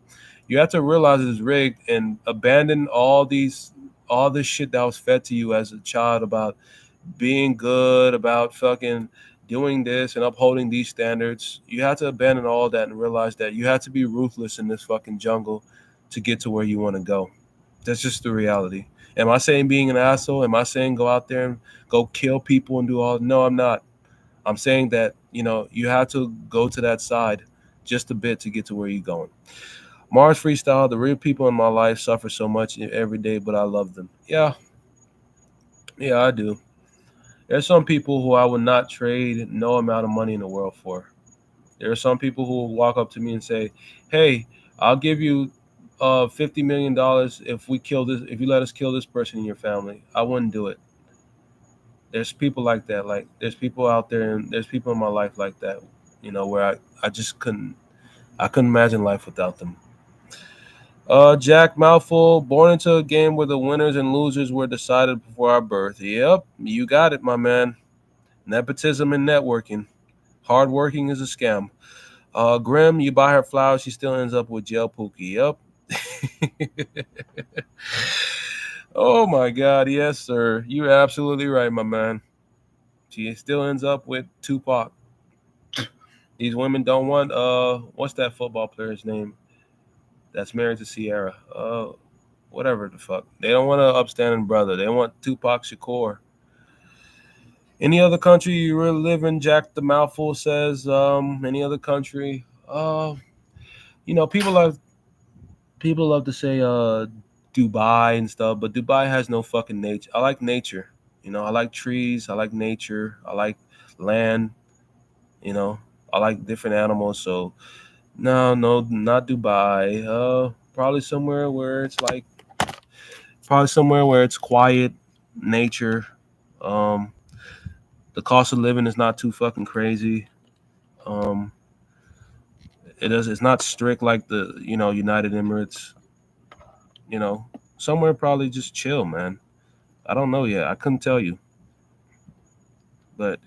S1: realize it's rigged and abandon all this shit that was fed to you as a child about being good, about fucking doing this and upholding these standards. You have to abandon all that and realize that you have to be ruthless in this fucking jungle to get to where you want to go. That's just the reality. Am I saying being an asshole? Am I saying go out there and go kill people and do all? No, I'm not. I'm saying that you have to go to that side just a bit to get to where you're going. Mars freestyle. The real people in my life suffer so much every day, but I love them. Yeah, yeah, I do. There's some people who I would not trade no amount of money in the world for. There are some people who will walk up to me and say, "Hey, I'll give you $50 million if we kill this. If you let us kill this person in your family." I wouldn't do it. There's people like that. Like there's people out there, and there's people in my life like that. Where I just couldn't. I couldn't imagine life without them. Jack Mouthful, born into a game where the winners and losers were decided before our birth. Yep, you got it, my man. Nepotism and networking. Hard working is a scam. Grim, you buy her flowers, she still ends up with jail Pookie. Yep. Oh my God, yes, sir. You're absolutely right, my man. She still ends up with Tupac. These women don't want what's that football player's name that's married to Sierra? Whatever the fuck. They don't want an upstanding brother. They want Tupac Shakur. Any other country you really live in? Jack the Mouthful says. Any other country? You know, people love to say Dubai and stuff, but Dubai has no fucking nature. I like nature. You know, I like trees. I like nature. I like land. You know, I like different animals. So no, no, not Dubai. Probably somewhere where it's like probably somewhere where it's quiet, nature. Um, the cost of living is not too fucking crazy. Um, it's not strict like the United Emirates. You know, somewhere probably just chill, man. I don't know yet. I couldn't tell you, but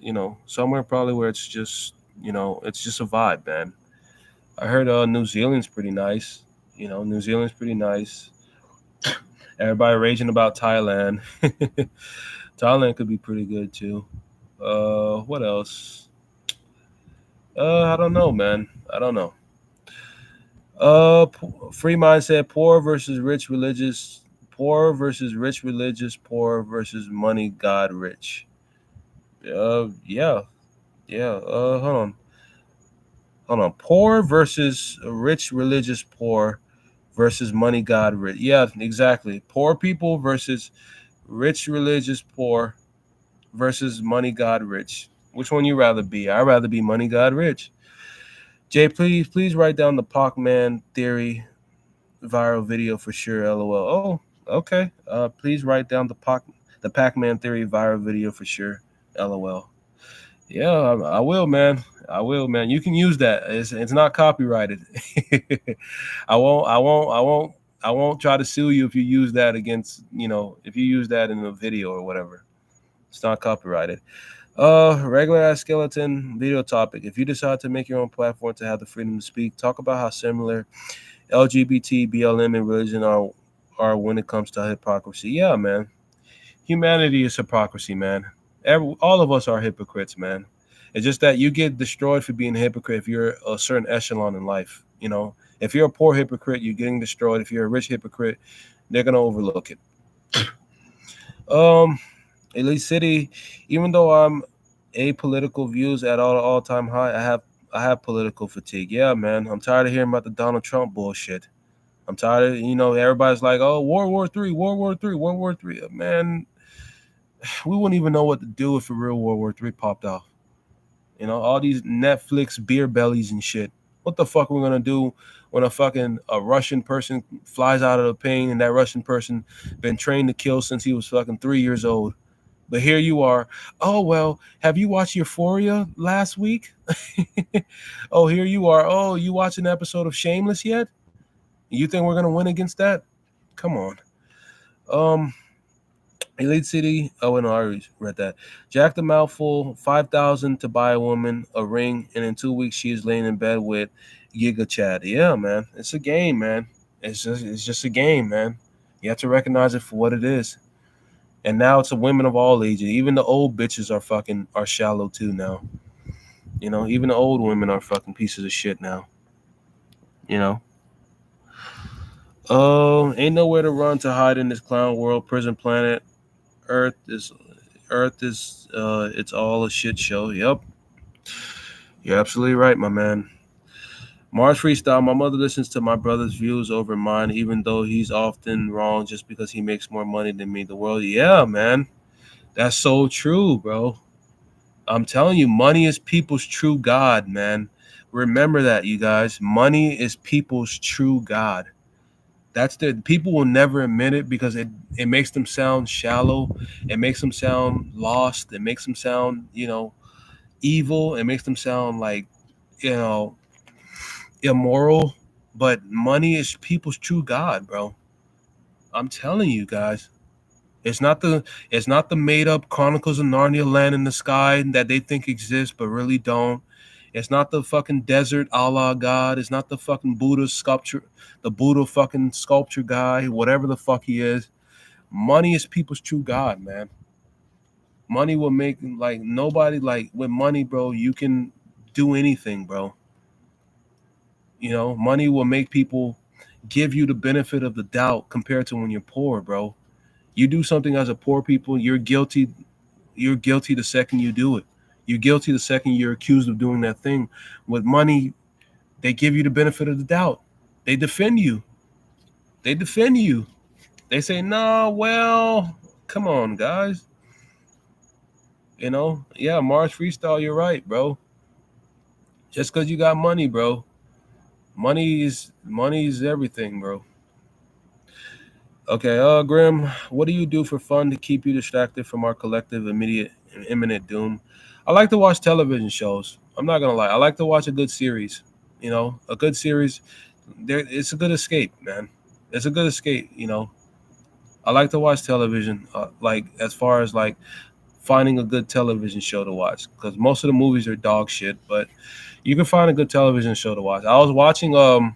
S1: somewhere probably where it's just it's just a vibe, man. I heard New Zealand's pretty nice. New Zealand's pretty nice. Everybody raging about Thailand. Thailand could be pretty good too. What else? I don't know, man. I don't know. Free mindset: poor versus rich religious, poor versus rich religious, poor versus money god rich. Yeah, yeah. Hold on. Poor versus rich religious poor versus money god rich. Yeah, exactly. Poor people versus rich religious poor versus money god rich. Which one you rather be? I'd rather be money god rich. Jay, please write down the Pac-Man theory viral video for sure. LOL. Oh, okay. Please write down the Pac-Man theory viral video for sure. LOL. Yeah, I will, man. I will, man. You can use that. It's not copyrighted. I won't try to sue you if you use that against, if you use that in a video or whatever. It's not copyrighted. Regular ass skeleton video topic. If you decide to make your own platform to have the freedom to speak, talk about how similar LGBT, BLM, and religion are when it comes to hypocrisy. Yeah, man. Humanity is hypocrisy, man. All of us are hypocrites, man. It's just that you get destroyed for being a hypocrite if you're a certain echelon in life. If you're a poor hypocrite, you're getting destroyed. If you're a rich hypocrite, they're gonna overlook it. Um, Elite City, even though I'm apolitical views at all time high, I have political fatigue. Yeah, man. I'm tired of hearing about the Donald Trump bullshit. I'm tired of everybody's like, oh, World War III, World War III, World War III. Man, we wouldn't even know what to do if a real World War III popped off. All these Netflix beer bellies and shit. What the fuck are we gonna do when a Russian person flies out of the plane and that Russian person been trained to kill since he was fucking 3 years old? But here you are. Oh well, have you watched Euphoria last week? Oh, here you are. Oh, you watched an episode of Shameless yet? You think we're gonna win against that? Come on. Um, Elite City. Oh no, I already read that. Jack the Mouthful. 5,000 to buy a woman a ring, and in 2 weeks she is laying in bed with Giga Chad. Yeah, man. It's a game, man. It's just a game, man. You have to recognize it for what it is. And now it's a women of all ages. Even the old bitches are shallow too now. Even the old women are fucking pieces of shit now. You know. Ain't nowhere to run to hide in this clown world, prison planet. Earth is it's all a shit show. Yep. You're absolutely right, my man. Mars freestyle. My mother listens to my brother's views over mine, even though he's often wrong just because he makes more money than me. The world, yeah, man. That's so true, bro. I'm telling you, money is people's true God, man. Remember that, you guys. Money is people's true God. That's the people will never admit it because it makes them sound shallow. It makes them sound lost. It makes them sound, evil. It makes them sound like, you know, immoral. But money is people's true God, bro. I'm telling you guys. It's not the made up Chronicles of Narnia land in the sky that they think exists but really don't. It's not the fucking desert Allah God. It's not the fucking Buddha sculpture, the Buddha fucking sculpture guy, whatever the fuck he is. Money is people's true God, man. Money will make like nobody like with money, bro. You can do anything, bro. Money will make people give you the benefit of the doubt compared to when you're poor, bro. You do something as a poor people, you're guilty. you're guilty the second you do it. You're guilty the second you're accused of doing that thing. With money, they give you the benefit of the doubt. They defend you. They defend you. They say, "No, well, come on, guys. Yeah, Mars Freestyle, you're right, bro. Just because you got money, bro. Money is everything, bro." Okay, Grim, what do you do for fun to keep you distracted from our collective immediate and imminent doom? I like to watch television shows. I'm not gonna lie. I like to watch a good series. A good series. It's a good escape, man. It's a good escape. I like to watch television. Like as far as like finding a good television show to watch, because most of the movies are dog shit. But you can find a good television show to watch. I was watching The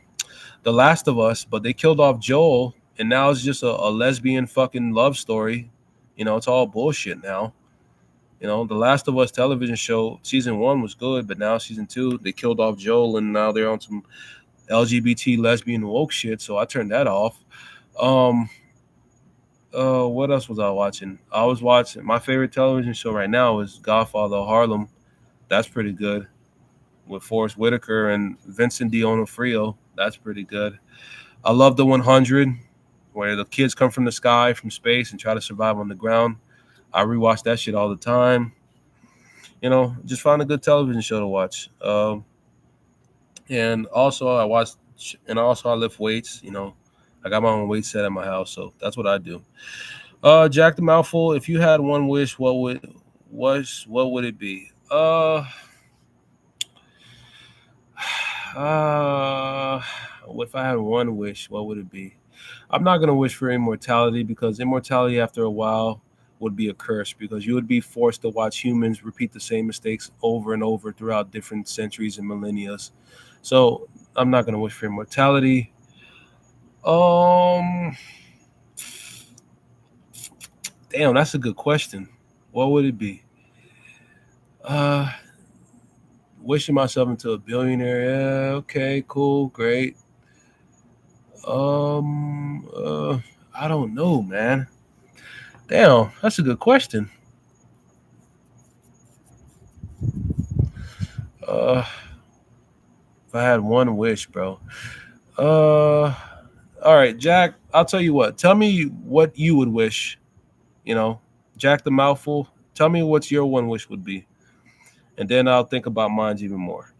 S1: Last of Us, but they killed off Joel, and now it's just a lesbian fucking love story. It's all bullshit now. The Last of Us television show, season 1 was good, but now season 2, they killed off Joel, and now they're on some LGBT lesbian woke shit, so I turned that off. Um, what else was I watching? I was watching, my favorite television show right now is Godfather of Harlem. That's pretty good, with Forrest Whitaker and Vincent D'Onofrio. That's pretty good. I love The 100, where the kids come from the sky, from space, and try to survive on the ground. I rewatch that shit all the time. Just find a good television show to watch. And also I lift weights. I got my own weight set at my house, so that's what I do. Jack the Mouthful. If you had one wish, what would it be? If I had one wish, what would it be? I'm not gonna wish for immortality, because immortality after a while would be a curse, because you would be forced to watch humans repeat the same mistakes over and over throughout different centuries and millennia. So I'm not gonna wish for immortality. Um, Damn, that's a good question. What would it be? Uh, Wishing myself into a billionaire. Yeah, okay, cool, great. Um, uh, I don't know, man. Damn, that's a good question. Uh, if I had one wish, bro. All right, Jack. I'll tell you what. Tell me what you would wish. You know, Jack the Mouthful. Tell me what your one wish would be, and then I'll think about mine even more.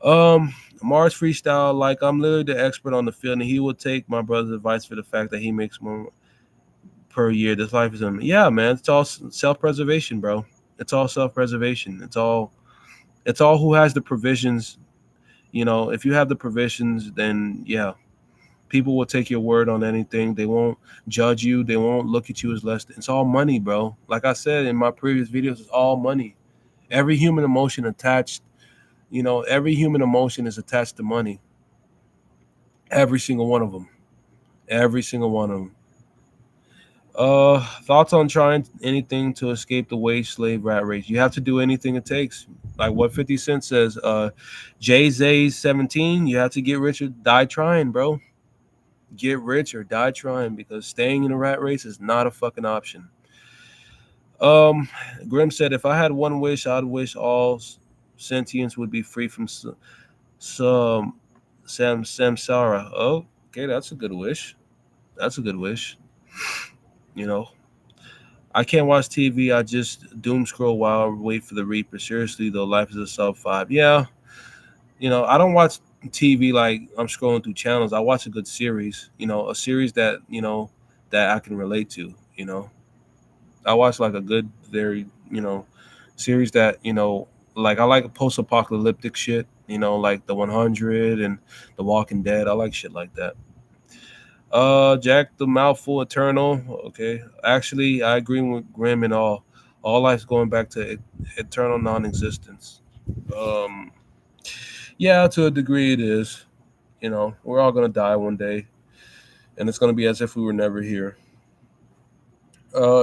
S1: Mars Freestyle. Like, I'm literally the expert on the field, and he will take my brother's advice for the fact that he makes more per year. This life is yeah, man. It's all self-preservation, bro. It's all self-preservation. It's all who has the provisions. If you have the provisions, then yeah, people will take your word on anything. They won't judge you. They won't look at you as less. It's all money, bro. Like I said in my previous videos, it's all money. Every human emotion attached, every human emotion is attached to money. Every single one of them. Every single one of them. Thoughts on trying anything to escape the wage slave rat race? You have to do anything it takes. Like what 50 Cent says, Jay Zay's 17, you have to get rich or die trying, bro. Get rich or die trying, because staying in a rat race is not a fucking option. Grim said, if I had one wish, I'd wish all sentience would be free from some samsara. Oh, okay, that's a good wish. That's a good wish. You know, I can't watch TV. I just doom scroll while I wait for the Reaper. Seriously, though, life is a sub 5. Yeah, I don't watch TV like I'm scrolling through channels. I watch a good series. A series that that I can relate to. I watch like a good, very series that like I like post-apocalyptic shit. Like the 100 and the Walking Dead. I like shit like that. Jack the Mouthful Eternal. Okay, actually, I agree with Grim and all. All life's going back to eternal non-existence. Um, yeah, to a degree, it is. We're all gonna die one day, and it's gonna be as if we were never here.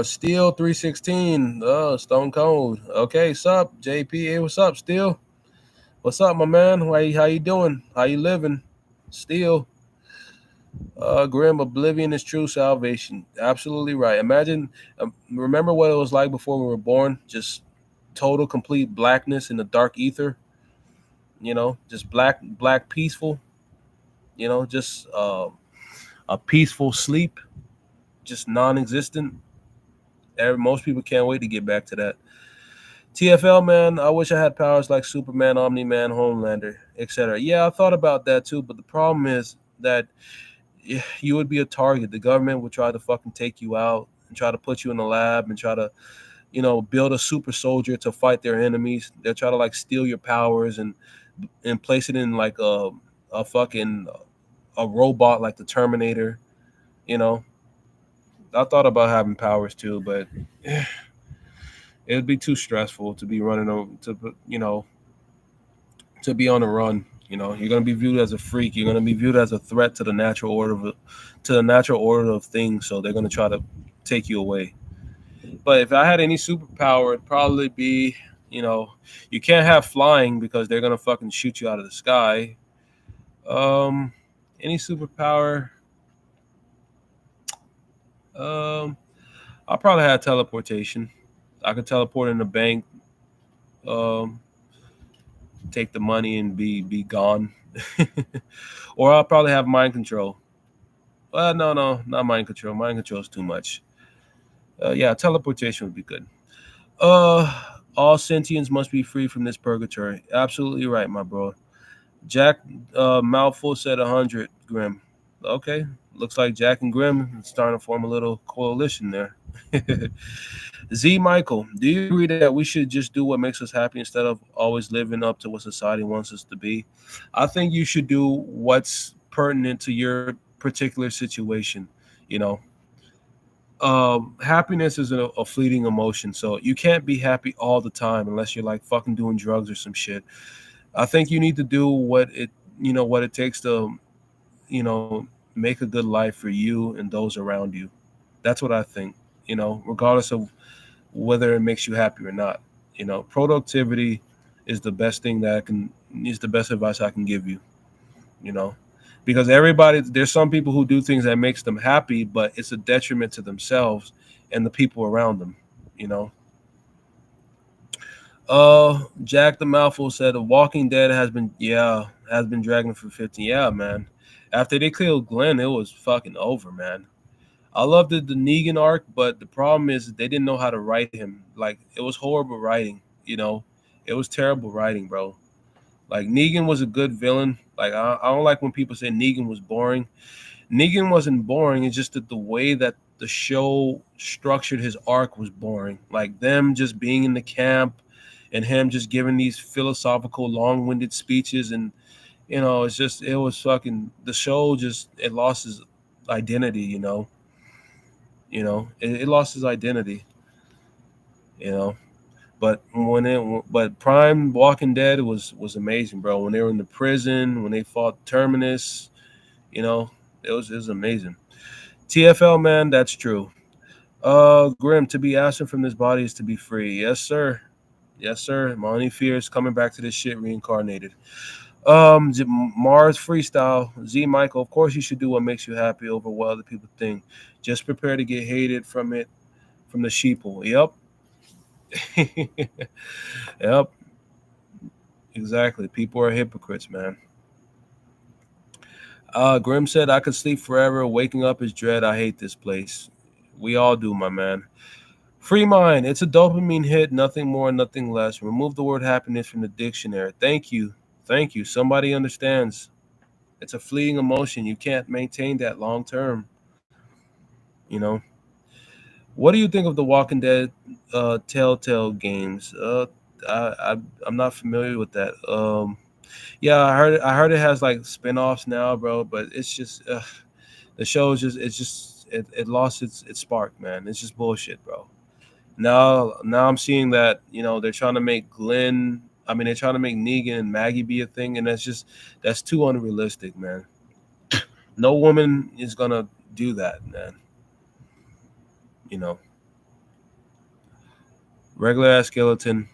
S1: Steel 316. Stone Cold. Okay, sup, JP? Hey, what's up, Steel? What's up, my man? How you doing? How you living? Steel. Grim, oblivion is true salvation. Absolutely right. Imagine, remember what it was like before we were born? Just total, complete blackness in the dark ether. Just black, peaceful. Just a peaceful sleep, just non-existent. Most people can't wait to get back to that. TFL man, I wish I had powers like Superman, Omni Man, Homelander, etc. Yeah, I thought about that too, but the problem is that you would be a target. The government would try to fucking take you out and try to put you in a lab and try to, build a super soldier to fight their enemies. They'll try to like steal your powers and place it in like a fucking a robot like the Terminator. You know, I thought about having powers too, but it would be too stressful to be running to be on the run. You're gonna be viewed as a freak. You're gonna be viewed as a threat to the natural order of things. So they're gonna try to take you away. But if I had any superpower, it'd probably be, you know, you can't have flying because they're gonna fucking shoot you out of the sky. Um, any superpower, um, I'll probably have teleportation. I could teleport in the bank, um, take the money and be gone. Or I'll probably have mind control. Well, no, not mind control. Mind control is too much. Yeah, teleportation would be good. Uh, all sentients must be free from this purgatory. Absolutely right, my bro. Jack Mouthful said 100, Grim. Okay, looks like Jack and Grim are starting to form a little coalition there. Z Michael, do you agree that we should just do what makes us happy instead of always living up to what society wants us to be? I think you should do what's pertinent to your particular situation. You know, happiness is a fleeting emotion, so you can't be happy all the time unless you're like fucking doing drugs or some shit. I think you need to do what it takes to, make a good life for you and those around you. That's what I think. Regardless of whether it makes you happy or not. Productivity is the best thing that I can is the best advice I can give you. You know, because there's some people who do things that makes them happy, but it's a detriment to themselves and the people around them. You know. Jack the Mouthful said, "The Walking Dead has been dragging for 15. Yeah, man. After they killed Glenn, it was fucking over, man. I loved the Negan arc, but the problem is they didn't know how to write him. Like it was horrible writing. It was terrible writing, bro. Like Negan was a good villain. Like I don't like when people say Negan was boring. Negan wasn't boring. It's just that the way that the show structured his arc was boring. Like them just being in the camp and him just giving these philosophical, long-winded speeches, and it was fucking the show. Just it lost his identity. It lost his identity. You know, but Prime Walking Dead was amazing, bro. When they were in the prison, when they fought Terminus, you know, it was amazing. TFL man, that's true. Grim, to be absent from this body is to be free. Yes, sir. Yes, sir. My only fear is coming back to this shit reincarnated. Mars freestyle. Z Michael, of course you should do what makes you happy over what other people think. Just prepare to get hated from it from the sheeple. Yep. Yep. Exactly. People are hypocrites, man. Grim said I could sleep forever. Waking up is dread. I hate this place. We all do, my man. Free mind. It's a dopamine hit, nothing more, nothing less. Remove the word happiness from the dictionary. Thank you. Thank you. Somebody understands. It's a fleeting emotion. You can't maintain that long term. You know. What do you think of the Walking Dead Telltale games? I'm not familiar with that. Yeah, I heard it has like spin-offs now, bro, but it's just the show is it lost its spark, man. It's just bullshit, bro. Now I'm seeing that they're trying to make Glenn. I mean, they're trying to make Negan and Maggie be a thing, and that's too unrealistic, man. No woman is gonna do that, man. You know, regular ass skeleton.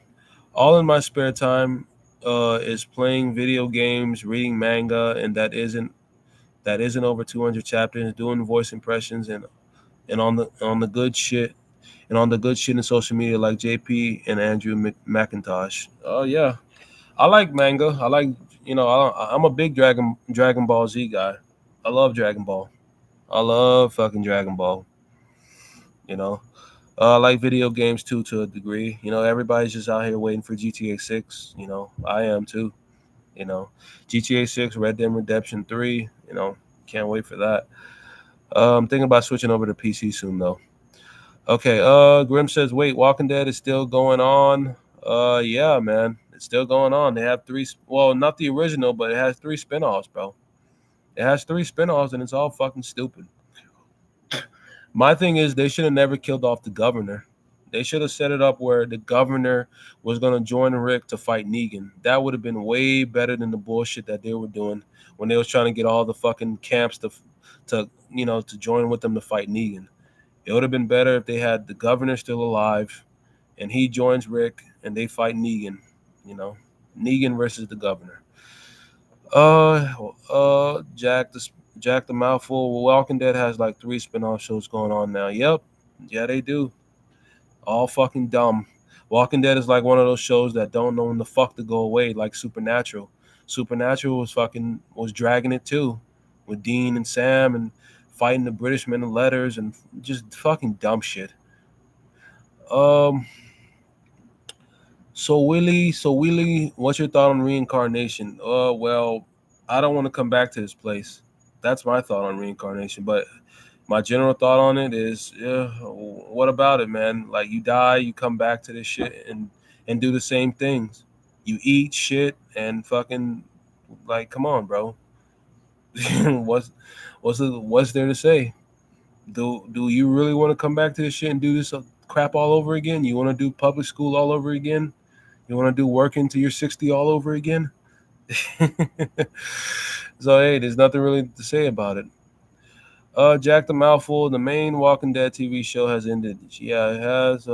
S1: All in my spare time is playing video games, reading manga, and that isn't that isn't over 200 chapters, doing voice impressions and on the good shit and on the good shit in social media like JP and Andrew McIntosh. Oh yeah, I like manga. I like I'm a big Dragon Ball Z guy. I love Dragon Ball. I love fucking Dragon Ball. You know, I like video games too to a degree. Everybody's just out here waiting for GTA 6. I am too. You know, GTA 6, Red Dead Redemption 3. Can't wait for that. I'm thinking about switching over to PC soon though. Okay, Grim says, wait, Walking Dead is still going on. Yeah, man, it's still going on. They have three, well, not the original, but it has three spinoffs, bro. It has three spinoffs, and it's all fucking stupid. My thing is, they should have never killed off the governor. They should have set it up where the governor was gonna join Rick to fight Negan. That would have been way better than the bullshit that they were doing when they was trying to get all the fucking camps to join with them to fight Negan. It would have been better if they had the governor still alive, and he joins Rick, and they fight Negan. You know, Negan versus the governor. Jack the Mouthful. Walking Dead has like three spinoff shows going on now. Yep, yeah they do. All fucking dumb. Walking Dead is like one of those shows that don't know when the fuck to go away, like Supernatural. Supernatural was dragging it too, with Dean and Sam and fighting the British men and letters and just fucking dumb shit. Um. So Willie, what's your thought on reincarnation? Well, I don't want to come back to this place. That's my thought on reincarnation. But my general thought on it is, yeah, what about it, man? Like you die, you come back to this shit and do the same things. You eat shit and fucking like, come on, bro. What's there to say? Do you really want to come back to this shit and do this crap all over again? You want to do public school all over again? You want to do work until you're 60 all over again? So hey, there's nothing really to say about it. Jack the Mouthful, the main Walking Dead TV show has ended. Yeah, it has.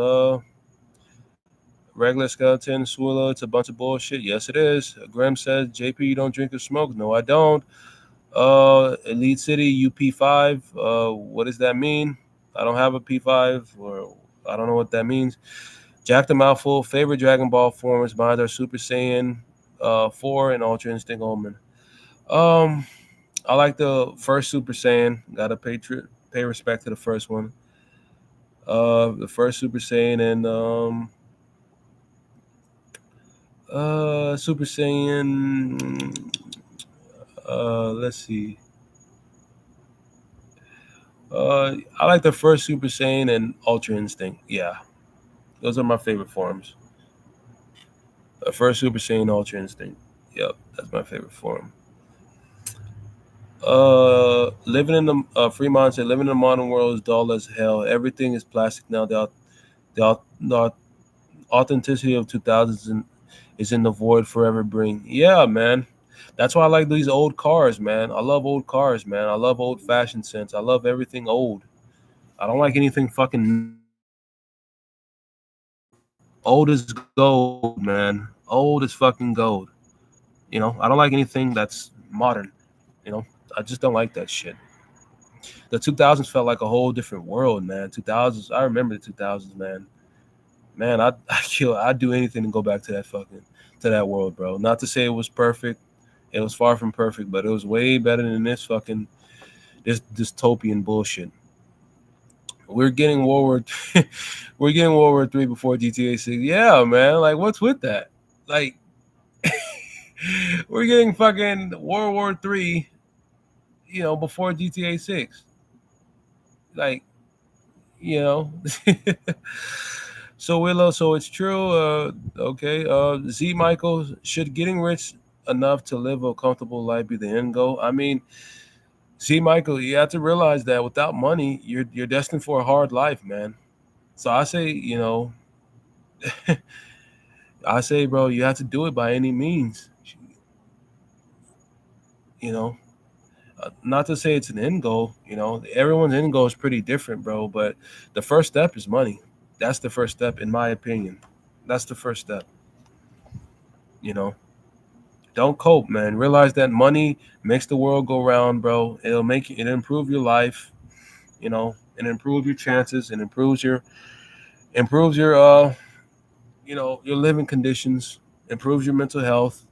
S1: Regular skeleton, Swilla, it's a bunch of bullshit. Yes, it is. Graham says, JP, you don't drink or smoke. No, I don't. Elite City, UP5. What does that mean? I don't have a P5, or I don't know what that means. Jack the Mouthful, favorite Dragon Ball forms, mine are Super Saiyan 4 and Ultra Instinct Omen. Um, I like the first Super Saiyan. Gotta pay respect to the first one. The first Super Saiyan and Super Saiyan. Let's see. I like the first Super Saiyan and Ultra Instinct. Yeah, those are my favorite forms. The first Super Saiyan, Ultra Instinct. Yep, that's my favorite form. Living in the Fremont said, living in the modern world is dull as hell. Everything is plastic now. The authenticity of 2000s is in the void forever. Bring, yeah, man. That's why I like these old cars, man. I love old cars, man. I love old fashion sense. I love everything old. I don't like anything fucking old is gold, man. Old is fucking gold. I don't like anything that's modern. You know, I just don't like that shit. The 2000s felt like a whole different world, man. 2000s, I remember the 2000s, man. Man, I'd do anything to go back to that world, bro. Not to say it was perfect. It was far from perfect, but it was way better than this dystopian bullshit. We're getting we're getting World War Three before GTA 6. Yeah, man. Like, what's with that? Like, we're getting fucking World War Three, before GTA 6. Like, you know. So Willow, so it's true. Okay. Z Michael, should getting rich enough to live a comfortable life be the end goal? I mean, Z Michael, you have to realize that without money, you're destined for a hard life, man. So I say, I say, bro, you have to do it by any means. You know, not to say it's an end goal. Everyone's end goal is pretty different, bro. But the first step is money. That's the first step, in my opinion. That's the first step. You know, Don't cope, man. Realize that money makes the world go round, bro. It'll improve your life, and improve your chances, and improves your your living conditions, improves your mental health.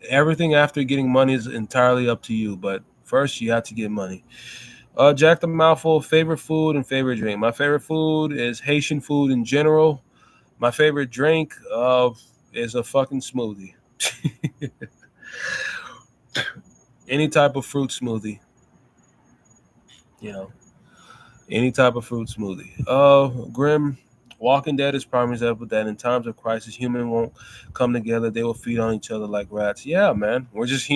S1: Everything after getting money is entirely up to you, but first you have to get money. Jack the Mouthful, favorite food and favorite drink. My favorite food is Haitian food in general. My favorite drink is a fucking smoothie. Any type of fruit smoothie, you know. Any type of fruit smoothie. Grim. Walking Dead is prime example that in times of crisis, humans won't come together. They will feed on each other like rats. Yeah, man. We're just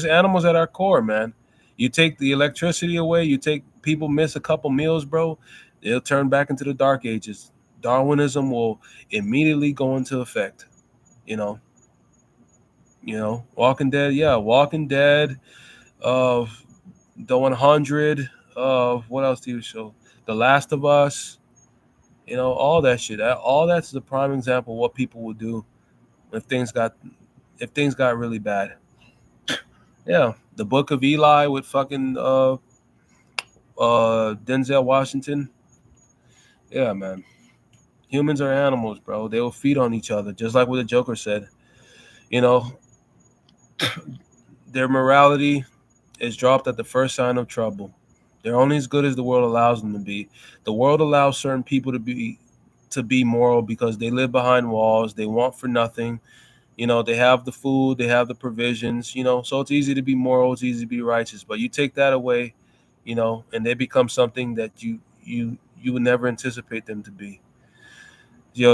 S1: animals at our core, man. You take the electricity away, you take people miss a couple meals, bro. They'll turn back into the dark ages. Darwinism will immediately go into effect. You know, Walking Dead. Yeah, Walking Dead. Uh, the 100. What else do you show? The Last of Us. All that shit. All that's the prime example of what people would do if things got if things got really bad. Yeah, the Book of Eli with fucking Denzel Washington. Yeah, man. Humans are animals, bro. They will feed on each other, just like what the Joker said. You know, their morality is dropped at the first sign of trouble. They're only as good as the world allows them to be. The world allows certain people to be moral because they live behind walls. They want for nothing. They have the food, they have the provisions, so it's easy to be moral, it's easy to be righteous. But you take that away, and they become something that you would never anticipate them to be.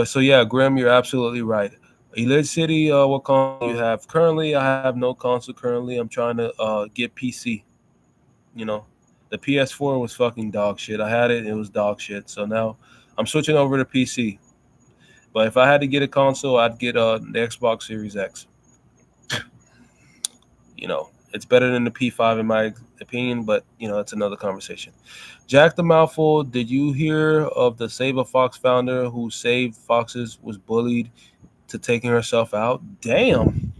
S1: So yeah, Grim, you're absolutely right. Elite City, what console you have? Currently, I have no console. Currently, I'm trying to get PC. You know, the PS4 was fucking dog shit. I had it, it was dog shit. So now I'm switching over to PC. But if I had to get a console, I'd get the Xbox Series X. It's better than the P5 in my opinion, but it's another conversation. Jack the Mouthful, did you hear of the Save a Fox founder who saved foxes was bullied to taking herself out? Damn.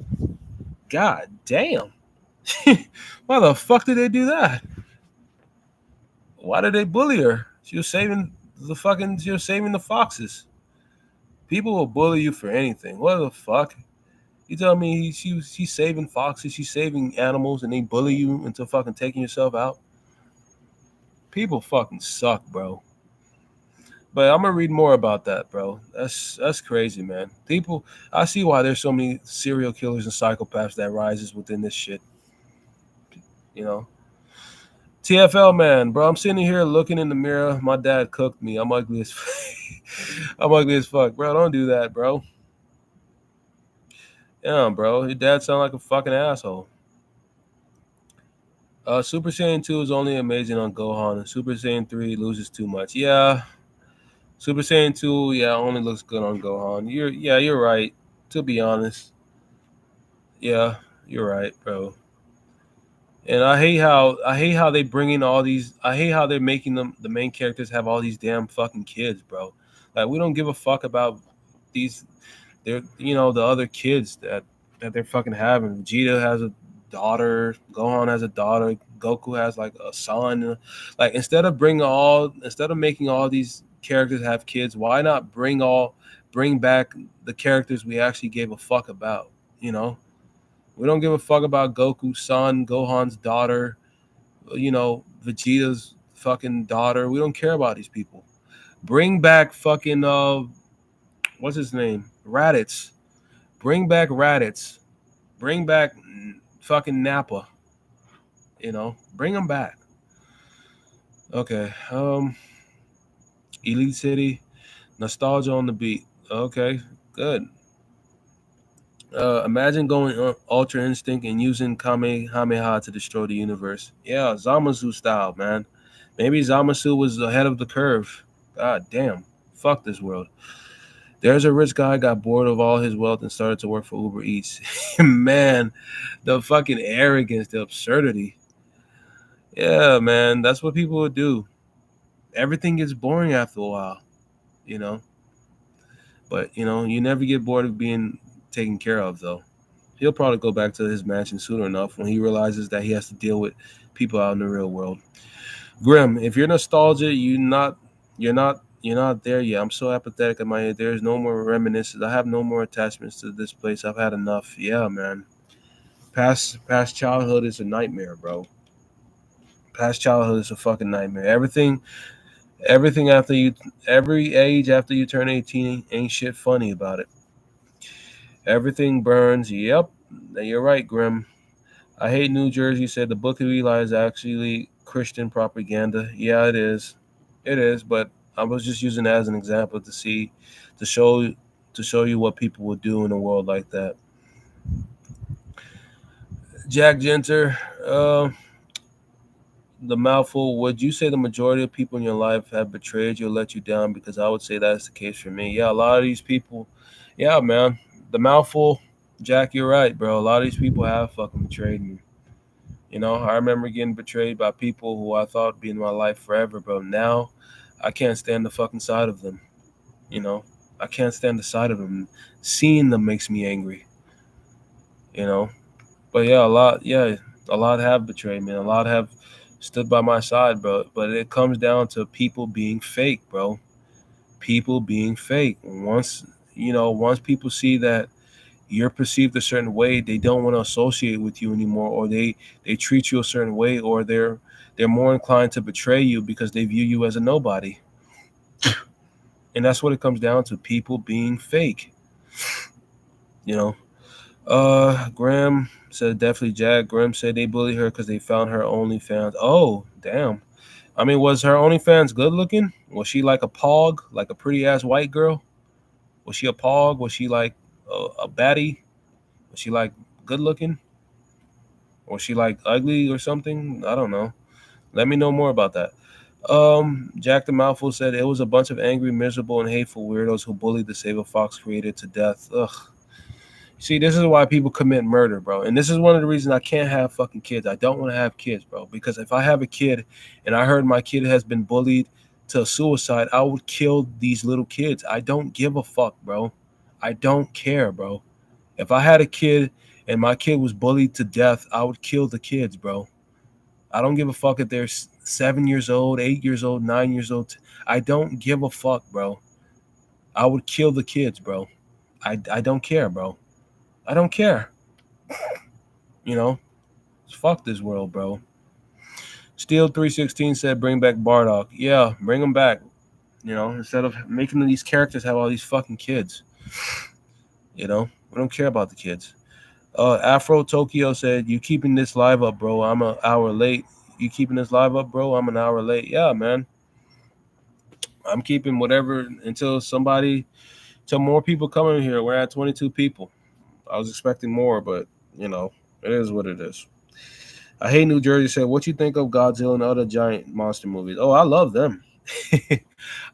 S1: God damn. Why the fuck did they do that? Why did they bully her? She was saving the foxes. People will bully you for anything. What the fuck? You tell me she's saving foxes, she's saving animals, and they bully you into fucking taking yourself out? People fucking suck, bro. But I'm gonna read more about that, bro. That's crazy, man. I see why there's so many serial killers and psychopaths that rises within this shit. You know, TFL man, bro. I'm sitting here looking in the mirror. My dad cooked me. I'm ugly as I'm ugly as fuck, bro. Don't do that, bro. Yeah, bro. Your dad sound like a fucking asshole. Super Saiyan 2 is only amazing on Gohan, and Super Saiyan 3 loses too much. Yeah, Super Saiyan 2, yeah, only looks good on Gohan. You're right. To be honest, yeah, you're right, bro. And I hate how they bring in all these. I hate how they're making them the main characters have all these damn fucking kids, bro. Like we don't give a fuck about these. They're the other kids that they're fucking having. Vegeta has a daughter. Gohan has a daughter. Goku has like a son. Like instead of making all these characters have kids, why not bring back the characters we actually gave a fuck about? You know, we don't give a fuck about Goku's son, Gohan's daughter, Vegeta's fucking daughter. We don't care about these people. Bring back fucking what's his name? Raditz. Bring back Raditz. Bring back fucking Nappa. Bring them back. Okay. Elite City, nostalgia on the beat. Okay, good. Imagine going Ultra Instinct and using Kamehameha to destroy the universe. Yeah, Zamasu style, man. Maybe Zamasu was ahead of the curve. God damn. Fuck this world. There's a rich guy got bored of all his wealth and started to work for Uber Eats. Man, the fucking arrogance, the absurdity. Yeah, man, that's what people would do. Everything gets boring after a while, you know. But you never get bored of being taken care of, though. He'll probably go back to his mansion sooner enough when he realizes that he has to deal with people out in the real world. Grim, if you're nostalgia, you're not there yet. I'm so apathetic at my age. There's no more reminiscences. I have no more attachments to this place. I've had enough. Yeah, man. Past childhood is a nightmare, bro. Past childhood is a fucking nightmare. Everything after you, every age after you turn 18, ain't shit funny about it. Everything burns. Yep, you're right, Grim. I hate New Jersey. Said the Book of Eli is actually Christian propaganda. Yeah, it is. It is, but I was just using that as an example to show, to show you what people would do in a world like that. Jack Genter, the mouthful. Would you say the majority of people in your life have betrayed you or let you down? Because I would say that's the case for me. Yeah, a lot of these people. Yeah, man. The mouthful. Jack, you're right, bro. A lot of these people have fucking betrayed me. I remember getting betrayed by people who I thought would be in my life forever, bro. Now, I can't stand the fucking sight of them. You know, I can't stand the sight of them. Seeing them makes me angry. You know, but a lot have betrayed me. A lot have stood by my side, bro. But it comes down to people being fake, bro. People being fake. Once people see that you're perceived a certain way, they don't want to associate with you anymore, or they treat you a certain way, or they're more inclined to betray you because they view you as a nobody. And that's what it comes down to, people being fake. You know. Graham said definitely Jack. Graham said they bullied her because they found her OnlyFans. Oh, damn. I mean, was her OnlyFans good looking? Was she like a pog, like a pretty ass white girl? Was she a pog? Was she like a baddie? Was she like good looking? Or was she like ugly or something? I don't know. Let me know more about that. Jack the Mouthful said it was a bunch of angry, miserable, and hateful weirdos who bullied the Save a Fox creator to death. Ugh. See, this is why people commit murder, bro. And this is one of the reasons I can't have fucking kids. I don't want to have kids, bro. Because if I have a kid and I heard my kid has been bullied to suicide, I would kill these little kids. I don't give a fuck, bro. I don't care, bro. If I had a kid and my kid was bullied to death, I would kill the kids, bro. I don't give a fuck if they're 7 years old, 8 years old, 9 years old. I don't give a fuck, bro. I would kill the kids, bro. I don't care, bro. I don't care. You know, fuck this world, bro. Steel 316 said, "Bring back Bardock." Yeah, bring them back. Instead of making these characters have all these fucking kids. We don't care about the kids. Afro Tokyo said, "You keeping this live up, bro? I'm an hour late. You keeping this live up, bro? I'm an hour late." Yeah, man. I'm keeping whatever till more people come in here. We're at 22 people. I was expecting more, but it is what it is. I hate New Jersey said, "What you think of Godzilla and other giant monster movies?" Oh, I love them.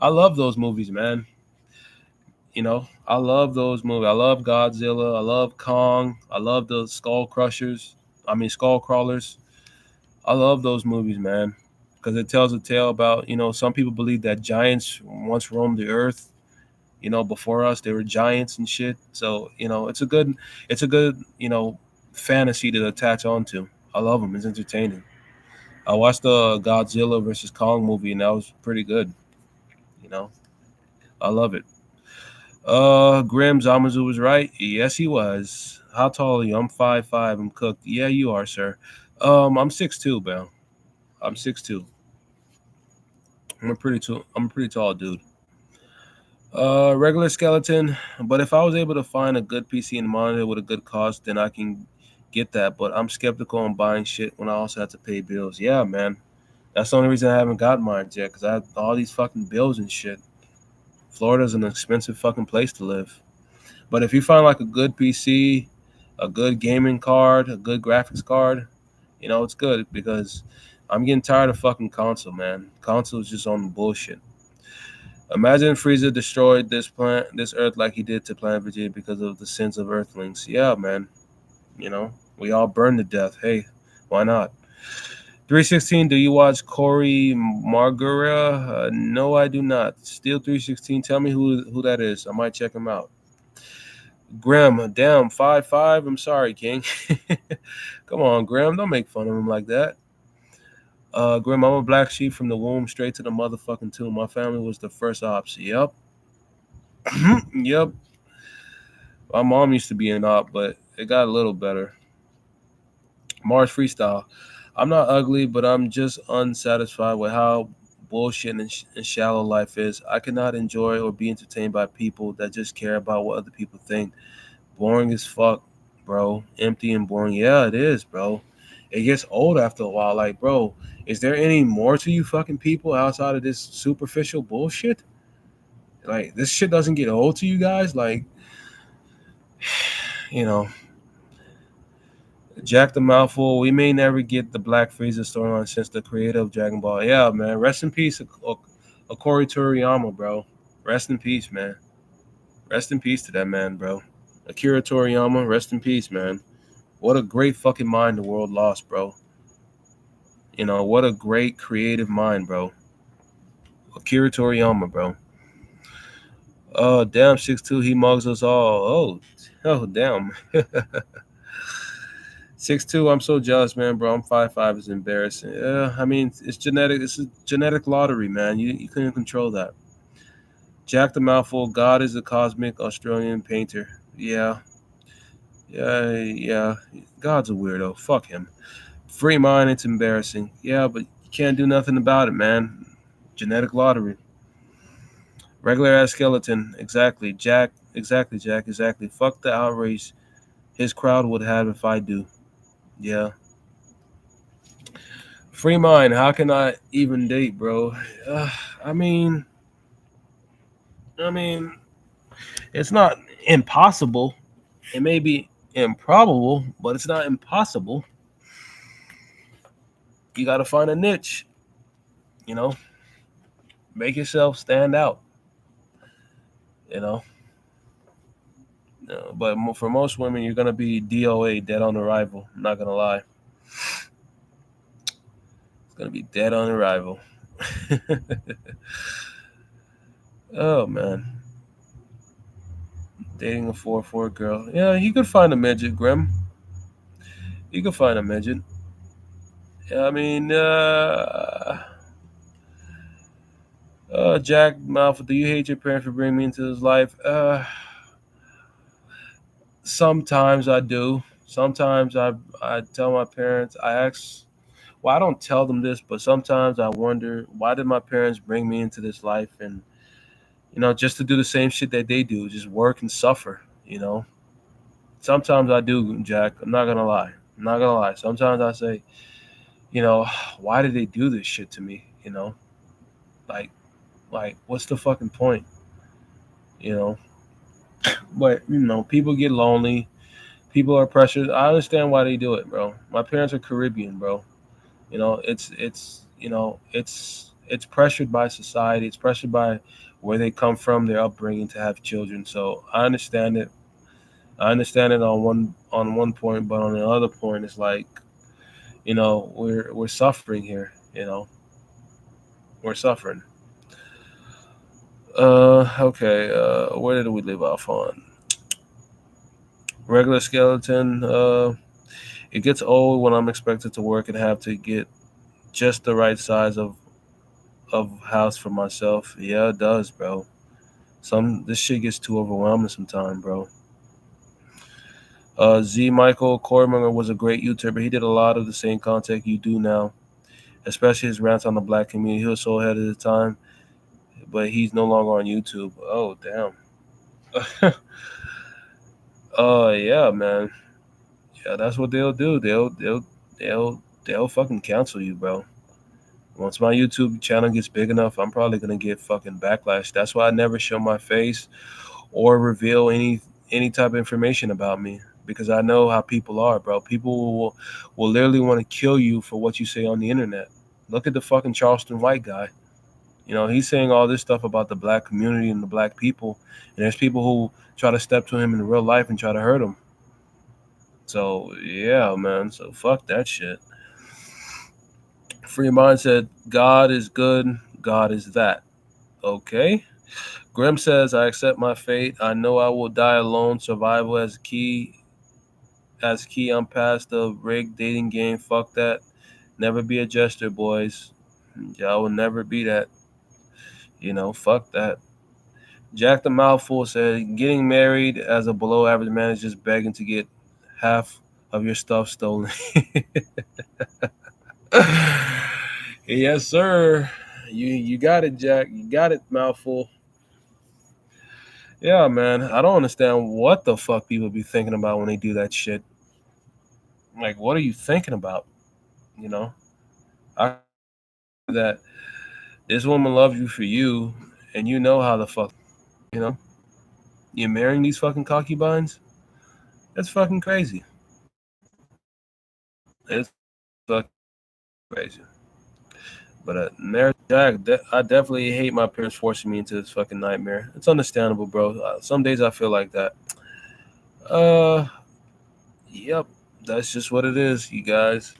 S1: I love those movies, man. I love those movies. I love Godzilla. I love Kong. I love the Skull Crawlers. I love those movies, man, because it tells a tale about, some people believe that giants once roamed the earth. Before us, they were giants and shit. So, it's a good fantasy to attach onto. I love them. It's entertaining. I watched the Godzilla versus Kong movie, and that was pretty good. You know, I love it. Grim Zamazu was right. Yes, he was. How tall are you? I'm 5'5". I'm cooked. Yeah, you are, sir. I'm 6'2", man. I'm 6'2". I'm a pretty tall dude. Regular skeleton. But if I was able to find a good PC and monitor with a good cost, then I can get that. But I'm skeptical on buying shit when I also have to pay bills. Yeah, man. That's the only reason I haven't got mine yet, because I have all these fucking bills and shit. Florida's an expensive fucking place to live. But if you find like a good PC, a good gaming card, a good graphics card, it's good, because I'm getting tired of fucking console, man. Console is just on bullshit. Imagine Frieza destroyed this Earth like he did to Planet Vegeta because of the sins of Earthlings. Yeah, man. We all burn to death. Hey, why not? 316, do you watch Corey Margera? No, I do not. Steel 316, tell me who that is. I might check him out. Grim, damn, 5'5". I'm sorry, King. Come on, Grim, don't make fun of him like that. Grim, I'm a black sheep from the womb straight to the motherfucking tomb. My family was the first ops. Yep. Yep. My mom used to be an op, but it got a little better. Mars Freestyle. I'm not ugly, but I'm just unsatisfied with how bullshit and shallow life is. I cannot enjoy or be entertained by people that just care about what other people think. Boring as fuck, bro. Empty and boring. Yeah, it is, bro. It gets old after a while. Like, bro, is there any more to you fucking people outside of this superficial bullshit? Like, this shit doesn't get old to you guys? Like, you know, Jack the Mouthful. We may never get the Black Frieza storyline since the creator of Dragon Ball. Yeah, man. Rest in peace, Akori Toriyama, bro. Rest in peace, man. Rest in peace to that man, bro. Akira Toriyama, rest in peace, man. What a great fucking mind the world lost, bro. You know, what a great creative mind, bro. Akira Toriyama, bro. Oh, damn, 6'2", he mugs us all. Oh, damn. 6'2", I'm so jealous, man, bro. I'm 5'5", it's embarrassing. Yeah, I mean, it's genetic. It's a genetic lottery, man. You couldn't control that. Jack the Mouthful, God is a cosmic Australian painter. Yeah. God's a weirdo. Fuck him. Free mind, it's embarrassing. Yeah, but you can't do nothing about it, man. Genetic lottery. Regular ass skeleton. Exactly. Jack. Exactly, Jack. Exactly. Fuck the outrage his crowd would have if I do. Yeah. Free mind. How can I even date, bro? Uh, I mean, I mean, it's not impossible. It may be improbable, but it's not impossible. You got to find a niche. You know, make yourself stand out. You know, but for most women, you're gonna be DOA, dead on arrival. I'm not gonna lie, it's gonna be dead on arrival. Oh man, dating a 4'4" girl. Yeah, he could find a midget, Grim. He could find a midget. Yeah, I mean, Jack Malfoy, do you hate your parents for bringing me into his life? Sometimes I do. Sometimes I tell my parents. I ask. Well, I don't tell them this, but sometimes I wonder why did my parents bring me into this life, and just to do the same shit that they do, just work and suffer. Sometimes I do, Jack. I'm not gonna lie. I'm not gonna lie. Sometimes I say, you know, why did they do this shit to me? Like, what's the fucking point? You know, but people get lonely. People are pressured. I understand why they do it, bro. My parents are Caribbean, bro. It's pressured by society. It's pressured by where they come from, their upbringing to have children. So I understand it. I understand it on one point, but on the other point, it's like we're suffering here. We're suffering. Okay. Where did we leave off on? Regular skeleton. It gets old when I'm expected to work and have to get just the right size of house for myself. Yeah, it does, bro. This shit gets too overwhelming sometimes, bro. Z Michael Corminger was a great YouTuber. He did a lot of the same content you do now, especially his rants on the black community. He was so ahead of the time, but he's no longer on YouTube. Oh damn. Yeah, man. Yeah, that's what they'll do. They'll fucking cancel you, bro. Once my YouTube channel gets big enough, I'm probably gonna get fucking backlash. That's why I never show my face or reveal any type of information about me because I know how people are, bro. People will literally want to kill you for what you say on the internet. Look at the fucking Charleston White guy. He's saying all this stuff about the black community and the black people, and there's people who try to step to him in real life and try to hurt him. So yeah, man. So fuck that shit. Free mind said, God is good, God is that. Okay. Grim says, I accept my fate. I know I will die alone. Survival as key. I'm past the rigged dating game. Fuck that. Never be a jester, boys. Y'all will never be that. Fuck that. Jack the Mouthful said, getting married as a below average man is just begging to get half of your stuff stolen. Yes, sir. You got it, Jack. You got it, Mouthful. Yeah, man. I don't understand what the fuck people be thinking about when they do that shit. Like, what are you thinking about? You know, I that this woman loves you for you, and you know how the fuck, you know, you're marrying these fucking concubines. That's fucking crazy. It's fucking crazy. But marriage, Jack, I definitely hate my parents forcing me into this fucking nightmare. It's understandable, bro. Some days I feel like that. Uh, yep, that's just what it is, you guys.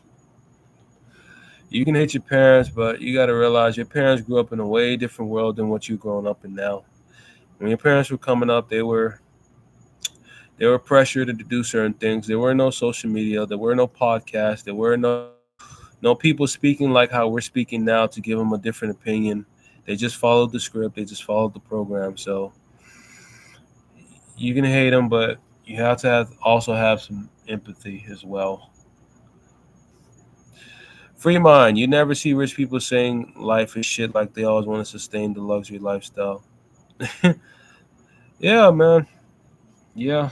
S1: You can hate your parents, but you got to realize your parents grew up in a way different world than what you've grown up in now. When your parents were coming up, they were pressured to do certain things. There were no social media, there were no podcasts, there were no people speaking like how we're speaking now to give them a different opinion. They just followed the script, they just followed the program. So you can hate them, but you have to also have some empathy as well. Free mind. You never see rich people saying life is shit like they always want to sustain the luxury lifestyle. Yeah, man. Yeah.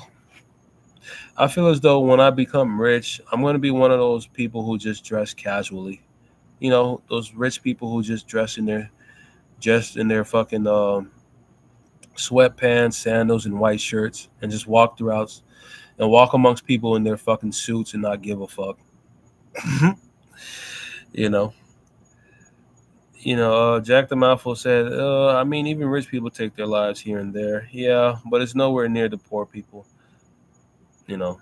S1: I feel as though when I become rich, I'm going to be one of those people who just dress casually. Those rich people who just in their fucking sweatpants, sandals, and white shirts, and just walk throughout and walk amongst people in their fucking suits and not give a fuck. you know, Jack the Mouthful said, I mean, even rich people take their lives here and there. Yeah, but it's nowhere near the poor people. You know,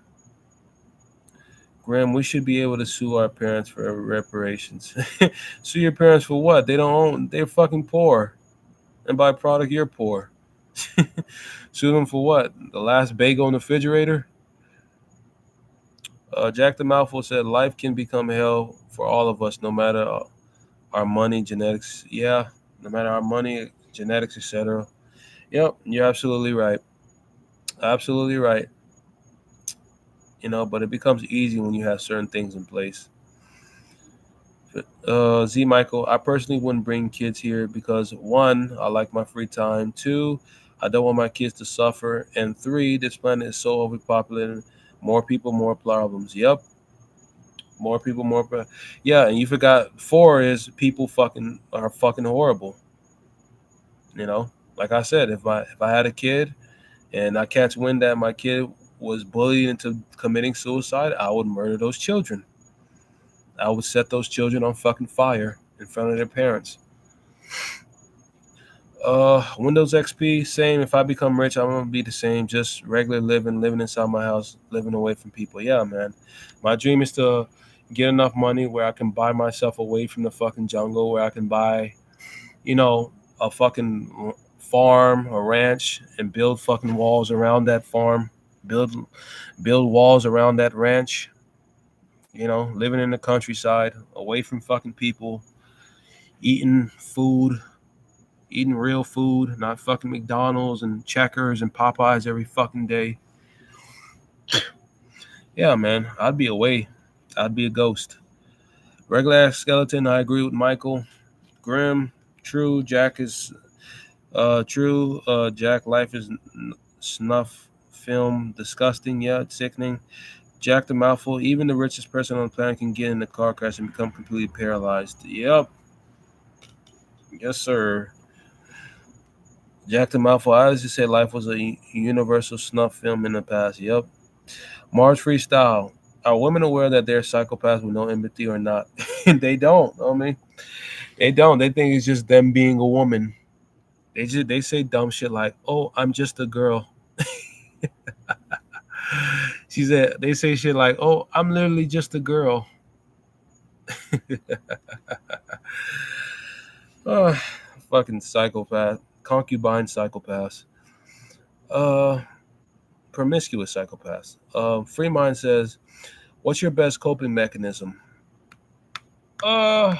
S1: Graham, we should be able to sue our parents for reparations. Sue your parents for what? They don't own. They're fucking poor, and by product, you're poor. Sue them for what? The last bagel in the refrigerator? Jack the Mouthful said, life can become hell for all of us, no matter our money, genetics. Yeah, no matter our money, genetics, etc. Yep, you're absolutely right. Absolutely right. But it becomes easy when you have certain things in place. Z Michael, I personally wouldn't bring kids here because one, I like my free time. Two, I don't want my kids to suffer. And three, this planet is so overpopulated. More people, more problems. Yep, more people, yeah. And you forgot four is people fucking are fucking horrible. You know, like I said, if I had a kid and I catch wind that my kid was bullied into committing suicide, I would murder those children. I would set those children on fucking fire in front of their parents. Windows XP, same. If I become rich, I'm gonna be the same. Just regular living inside my house, living away from people. Yeah, man. My dream is to get enough money where I can buy myself away from the fucking jungle, where I can buy, a fucking farm, a ranch, and build fucking walls around that farm. Build build walls around that ranch. Living in the countryside, away from fucking people, eating food, eating real food, not fucking McDonald's and Checkers and Popeyes every fucking day. Yeah, man, I'd be away. I'd be a ghost. Regular ass skeleton. I agree with Michael. Grim. True. Jack is true. Jack life is snuff film. Disgusting. Yeah, it's sickening. Jack the Mouthful. Even the richest person on the planet can get in a car crash and become completely paralyzed. Yep. Yes, sir. Jack the Mouthful. I just said life was a universal snuff film in the past. Yep. Mars Freestyle. Are women aware that they're psychopaths with no empathy or not? They don't. I mean, they don't. They think it's just them being a woman. They say dumb shit like, "Oh, I'm just a girl." She said they say shit like, "Oh, I'm literally just a girl." Oh, fucking psychopath. concubine psychopaths, promiscuous psychopaths. Free Mind says, "What's your best coping mechanism?" Uh,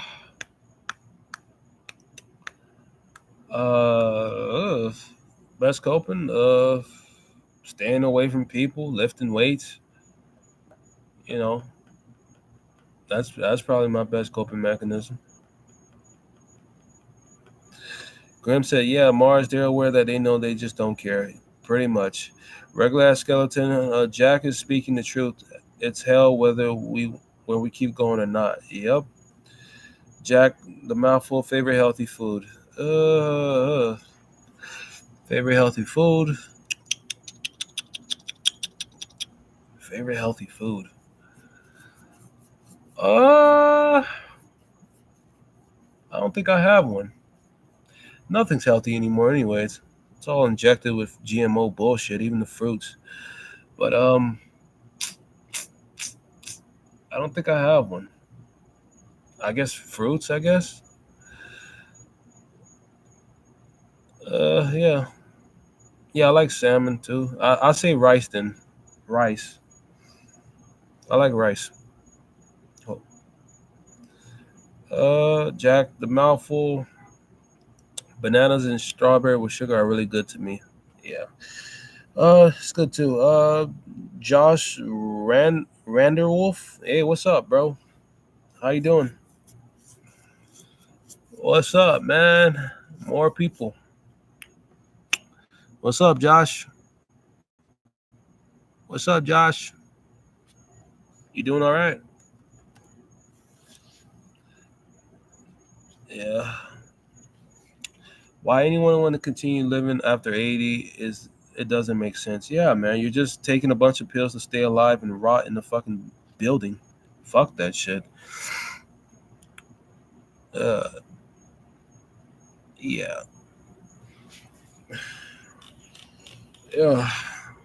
S1: uh, Best coping, staying away from people, lifting weights. You know, that's probably my best coping mechanism. Grim said, "Yeah, Mars. They're aware that they know they just don't care. Pretty much. Regular ass skeleton. Jack is speaking the truth. It's hell where we keep going or not. Yep. Jack, the mouthful. Favorite healthy food. Uh, favorite healthy food. Favorite healthy food. I don't think I have one. Nothing's healthy anymore, anyways. It's all injected with GMO bullshit, even the fruits. But I don't think I have one. I guess fruits. I guess. Yeah, yeah. I like salmon too. I say rice then. Rice. I like rice. Jack, the mouthful. Bananas and strawberry with sugar are really good to me. Yeah. It's good too. Josh Randerwolf. Hey, what's up, bro? How you doing? What's up, man? More people. What's up, Josh? What's up, Josh? You doing all right? Yeah. Why anyone want to continue living after 80 is it doesn't make sense. Yeah, man, you're just taking a bunch of pills to stay alive and rot in the fucking building. Fuck that shit. Uh, yeah, yeah.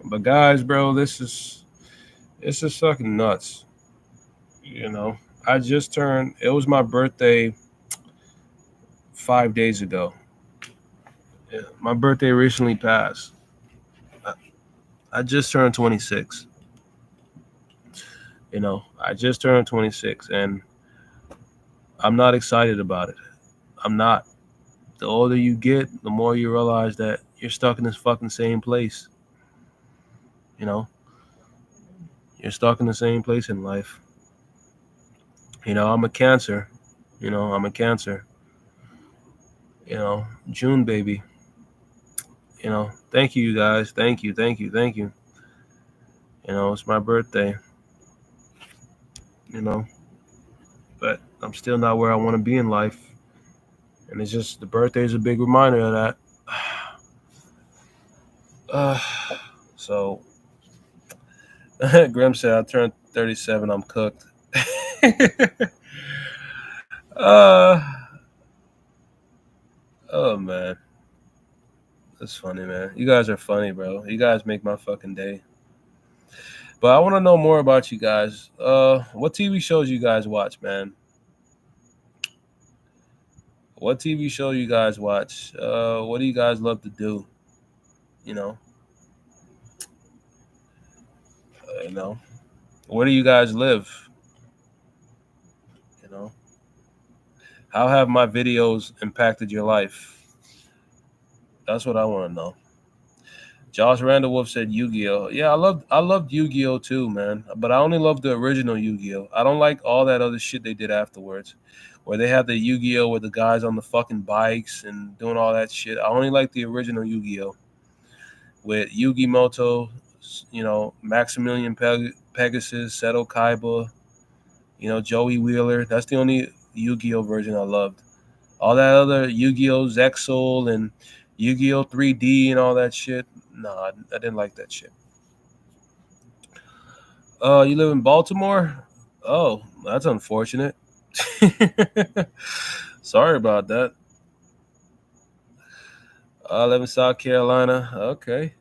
S1: But guys, bro, this is fucking nuts. You know, I just turned. It was my birthday 5 days ago. Yeah, my birthday recently passed. I, I just turned 26. I just turned 26, and I'm not excited about it. I'm not. The older you get, the more you realize that you're stuck in this fucking same place. You know, you're stuck in the same place in life. I'm a Cancer. I'm a Cancer. June baby. Thank you guys. Thank you, thank you, thank you. It's my birthday. You know, but I'm still not where I want to be in life, and it's just the birthday is a big reminder of that. Uh, so, Grim said, I turned 37. I'm cooked. uh, oh man, that's funny, man. You guys are funny, bro. You guys make my fucking day. But I want to know more about you guys. What TV shows you guys watch, man? What TV show you guys watch? What do you guys love to do? You know, you know, where do you guys live? You know, how have my videos impacted your life? That's what I want to know. Josh Randall said Yu-Gi-Oh. Yeah, I loved Yu-Gi-Oh too, man. But I only love the original Yu-Gi-Oh. I don't like all that other shit they did afterwards, where they have the Yu-Gi-Oh with the guys on the fucking bikes and doing all that shit. I only like the original Yu-Gi-Oh with Yugi Moto, Maximilian Pegasus, Seto Kaiba, Joey Wheeler. That's the only Yu-Gi-Oh version I loved. All that other Yu-Gi-Oh Zexal and Yu-Gi-Oh 3D and all that shit. No, I didn't like that shit. You live in Baltimore? Oh, that's unfortunate. Sorry about that. I live in South Carolina. Okay,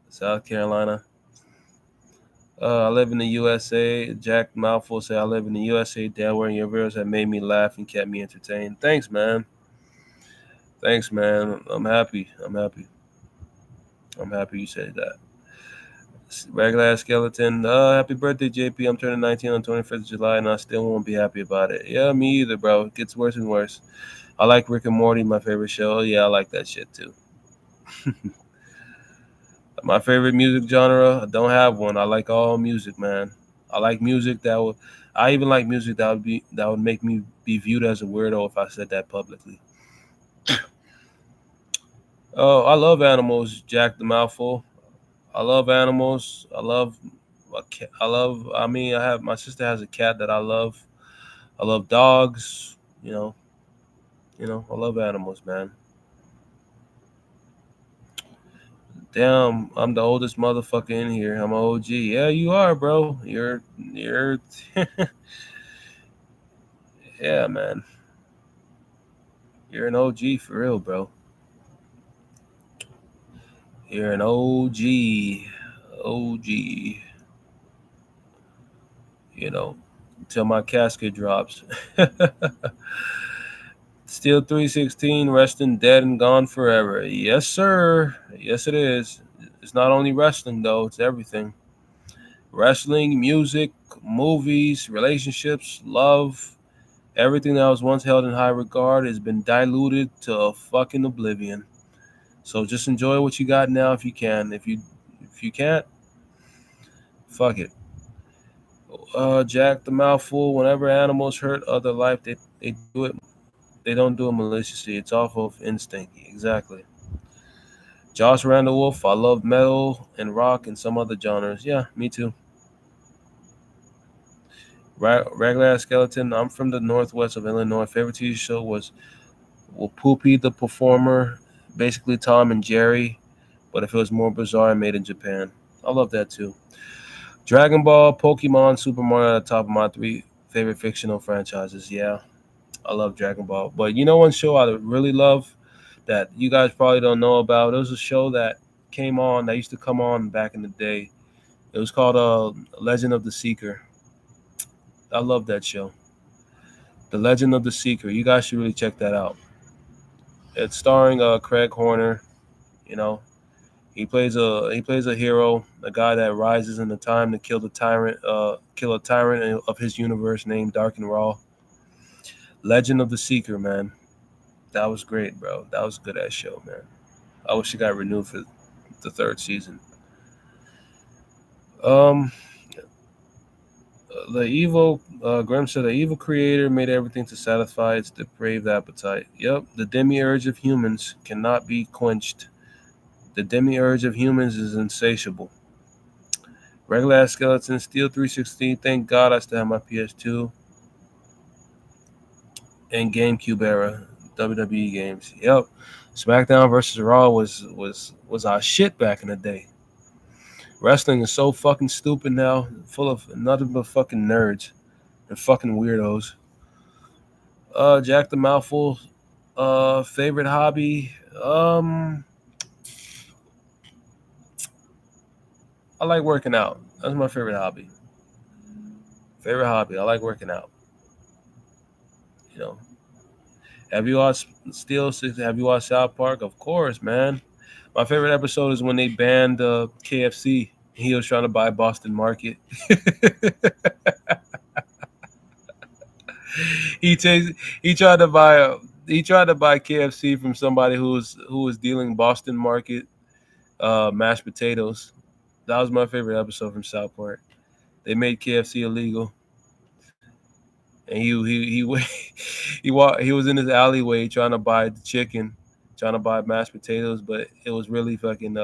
S1: South Carolina. I live in the USA. Jack Mouthful said, I live in the USA. Delaware and your videos have made me laugh and kept me entertained. Thanks, man. Thanks, man. I'm happy. I'm happy you said that. Regular skeleton. Happy birthday, JP. I'm turning 19 on 25th of July, and I still won't be happy about it. Yeah, me either, bro. It gets worse and worse. I like Rick and Morty, my favorite show. Yeah, I like that shit too. My favorite music genre, I don't have one. I like all music, man. I like music that would. I even like music that would make me be viewed as a weirdo if I said that publicly. Oh, I love animals, Jack the Mouthful. I love animals. I love a cat. I love. I mean, I have my sister has a cat that I love. I love dogs. I love animals, man. Damn, I'm the oldest motherfucker in here. I'm a OG. Yeah, you are, bro. You're yeah, man. You're an OG for real, bro. You're an OG. OG. You know, till my casket drops. Still 316, resting, dead and gone forever. Yes, sir. Yes, it is. It's not only wrestling, though, it's everything. Wrestling, music, movies, relationships, love. Everything that was once held in high regard has been diluted to a fucking oblivion. So just enjoy what you got now if you can. If you can't, fuck it. Jack the Mouthful. Whenever animals hurt other life, they do it. They don't do it maliciously. It's off of instinct. Exactly. Josh Randall Wolf. I love metal and rock and some other genres. Yeah, me too. Regular skeleton. I'm from the northwest of Illinois. Favorite TV show was Poopy the Performer. Basically Tom and Jerry, but if it was more bizarre and made in Japan. I love that too. Dragon Ball, Pokemon, Super Mario at the top of my three favorite fictional franchises. Yeah, I love Dragon Ball. But you know one show I really love that you guys probably don't know about? It was a show that came on that used to come on back in the day. It was called Legend of the Seeker. I love that show. The Legend of the Seeker. You guys should really check that out. It's starring Craig Horner. You know, he plays a hero, a guy that rises in the time to kill a tyrant of his universe named Dark and Raw. Legend of the Seeker, man. That was great, bro. That was a good ass show, man. I wish it got renewed for the third season. Um, the evil Grimm said the evil creator made everything to satisfy its depraved appetite. Yep, the demiurge of humans cannot be quenched. The demiurge of humans is insatiable. Regular ass skeleton, Steel 360. Thank God I still have my PS2 and GameCube era WWE games. Yep, SmackDown versus Raw was our shit back in the day. Wrestling is so fucking stupid now, full of nothing but fucking nerds and fucking weirdos. Jack the Mouthful. Favorite hobby. I like working out. That's my favorite hobby. Favorite hobby. I like working out. You know. Have you watched Steel Six? Have you watched South Park? Of course, man. My favorite episode is when they banned KFC. He was trying to buy Boston Market. he chased, he tried to buy KFC from somebody who was dealing Boston Market mashed potatoes. That was my favorite episode from South Park. They made KFC illegal, and he was in his alleyway trying to buy the chicken, trying to buy mashed potatoes, but it was really fucking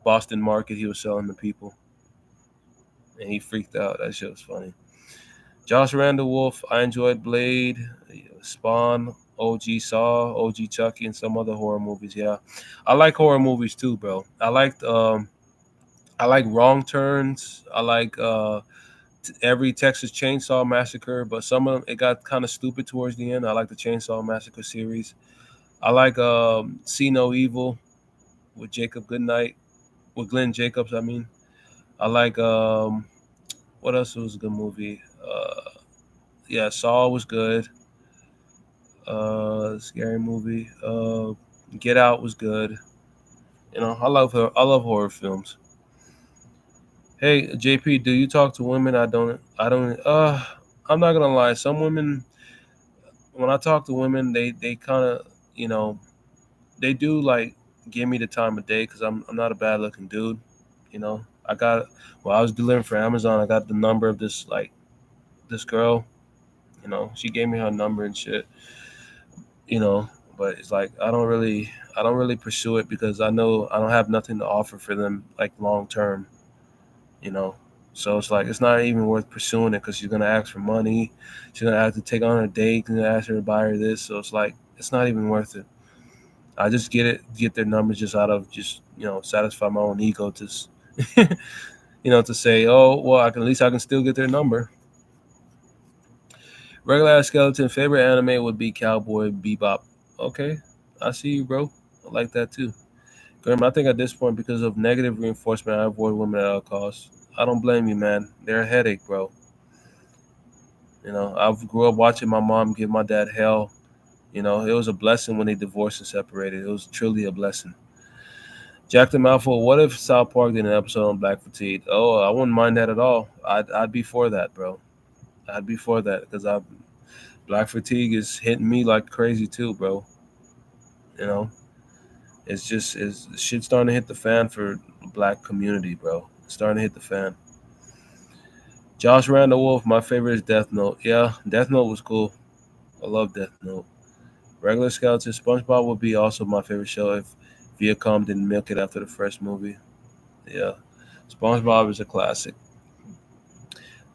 S1: Boston Market he was selling to people, and he freaked out. That shit was funny. Josh Randall Wolf. I enjoyed Blade, Spawn, OG Saw, OG Chucky, and some other horror movies. Yeah, I like horror movies too, bro. I like Wrong Turns. I like every Texas Chainsaw Massacre, but some of them it got kind of stupid towards the end. I like the Chainsaw Massacre series. I like See No Evil with Jacob Goodnight, with Glenn Jacobs. I mean, I like what else was a good movie? Yeah, Saw was good. Scary movie. Get Out was good. I love horror films. Hey, JP, do you talk to women? I don't. I don't. I'm not gonna lie. Some women, when I talk to women, they kind of, you know, they do like give me the time of day because I'm not a bad looking dude. You know, I got While I was delivering for Amazon, I got the number of this girl. You know, she gave me her number and shit. You know, but it's like I don't really pursue it because I know I don't have nothing to offer for them like long term. You know, so it's like it's not even worth pursuing it because she's gonna ask for money. She's gonna have to take on a date and ask her to buy her this. So it's like it's not even worth it. I just get their numbers just out of just satisfy my own ego to, to say, oh well, at least I can still get their number. Regular ass skeleton favorite anime would be Cowboy Bebop. Okay, I see you, bro. I like that too. Graham, I think at this point, because of negative reinforcement, I avoid women at all costs. I don't blame you, man. They're a headache, bro. I grew up watching my mom give my dad hell. It was a blessing when they divorced and separated. It was truly a blessing. Jack the Mouthful, what if South Park did an episode on Black Fatigue? Oh, I wouldn't mind that at all. I'd be for that, bro. I'd be for that because Black Fatigue is hitting me like crazy too, bro. You know, it's shit starting to hit the fan for the black community, bro. It's starting to hit the fan. Josh Randall Wolf, my favorite is Death Note. Yeah, Death Note was cool. I love Death Note. Regular Skeleton, SpongeBob would be also my favorite show if Viacom didn't milk it after the first movie. Yeah, SpongeBob is a classic.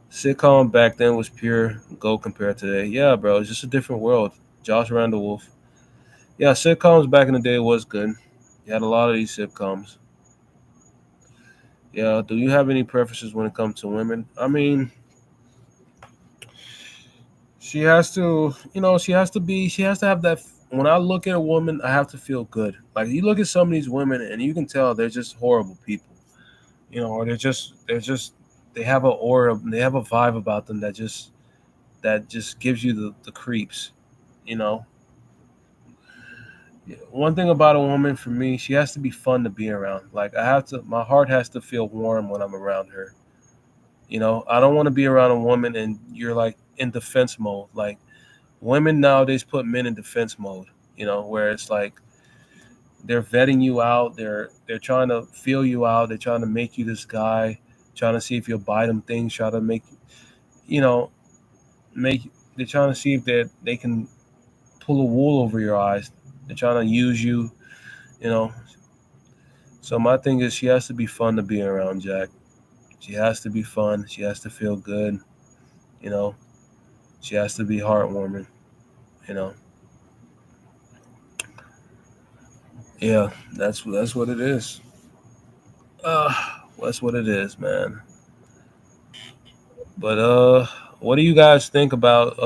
S1: Sitcom back then was pure gold compared to today. Yeah, bro, it's just a different world. Josh Randall Wolf. Yeah, sitcoms back in the day was good. You had a lot of these sitcoms. Yeah, do you have any preferences when it comes to women? I mean, she has to have that. When I look at a woman, I have to feel good. Like you look at some of these women, and you can tell they're just horrible people. Or they have a aura, they have a vibe about them that just gives you the creeps. You know, One thing about a woman for me, she has to be fun to be around. Like my heart has to feel warm when I'm around her. I don't want to be around a woman and you're like in defense mode. Like women nowadays put men in defense mode. Where it's like they're vetting you out, they're trying to feel you out, they're trying to make you this guy, trying to see if you'll buy them things, try to make you know make they're trying to see if they can pull a wool over your eyes. They're trying to use you. You know, So my thing is, she has to be fun to be around, Jack. She has to be fun. She has to feel good. You know, she has to be heartwarming. You know, yeah, that's what it is. Uh, that's what it is, man. But what do you guys think about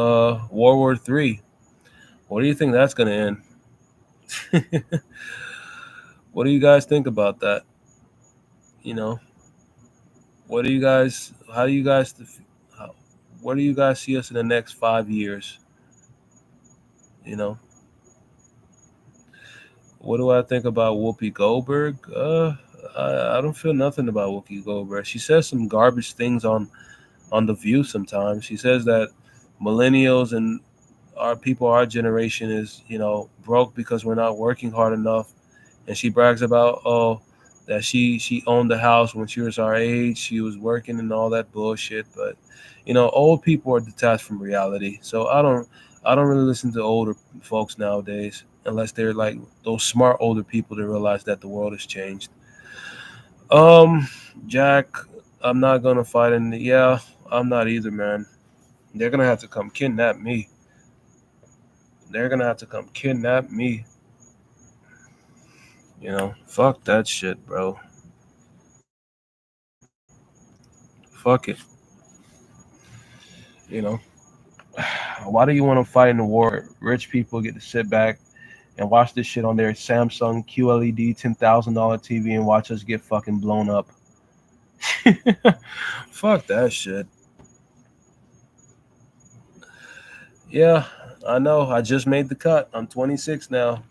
S1: World War III? What do you think that's gonna end? What do you guys think about that? You know, what do you guys? How do you guys? How, where do you guys see us in the next 5 years? You know, what do I think about Whoopi Goldberg? I don't feel nothing about Whoopi Goldberg. She says some garbage things on the View sometimes. She says that millennials and our people, our generation is broke because we're not working hard enough, and she brags about that she owned the house when she was our age. She was working and all that bullshit, but old people are detached from reality. So I don't really listen to older folks nowadays unless they're like those smart older people that realize that the world has changed. Um, Jack, I'm not gonna fight in the yeah, I'm not either, man. They're gonna have to come kidnap me. They're gonna have to come kidnap me. Fuck that shit, bro. Fuck it. You know, why do you want to fight in the war? Rich people get to sit back and watch this shit on their Samsung QLED $10,000 TV and watch us get fucking blown up. Fuck that shit. Yeah, I know. I just made the cut. I'm 26 now.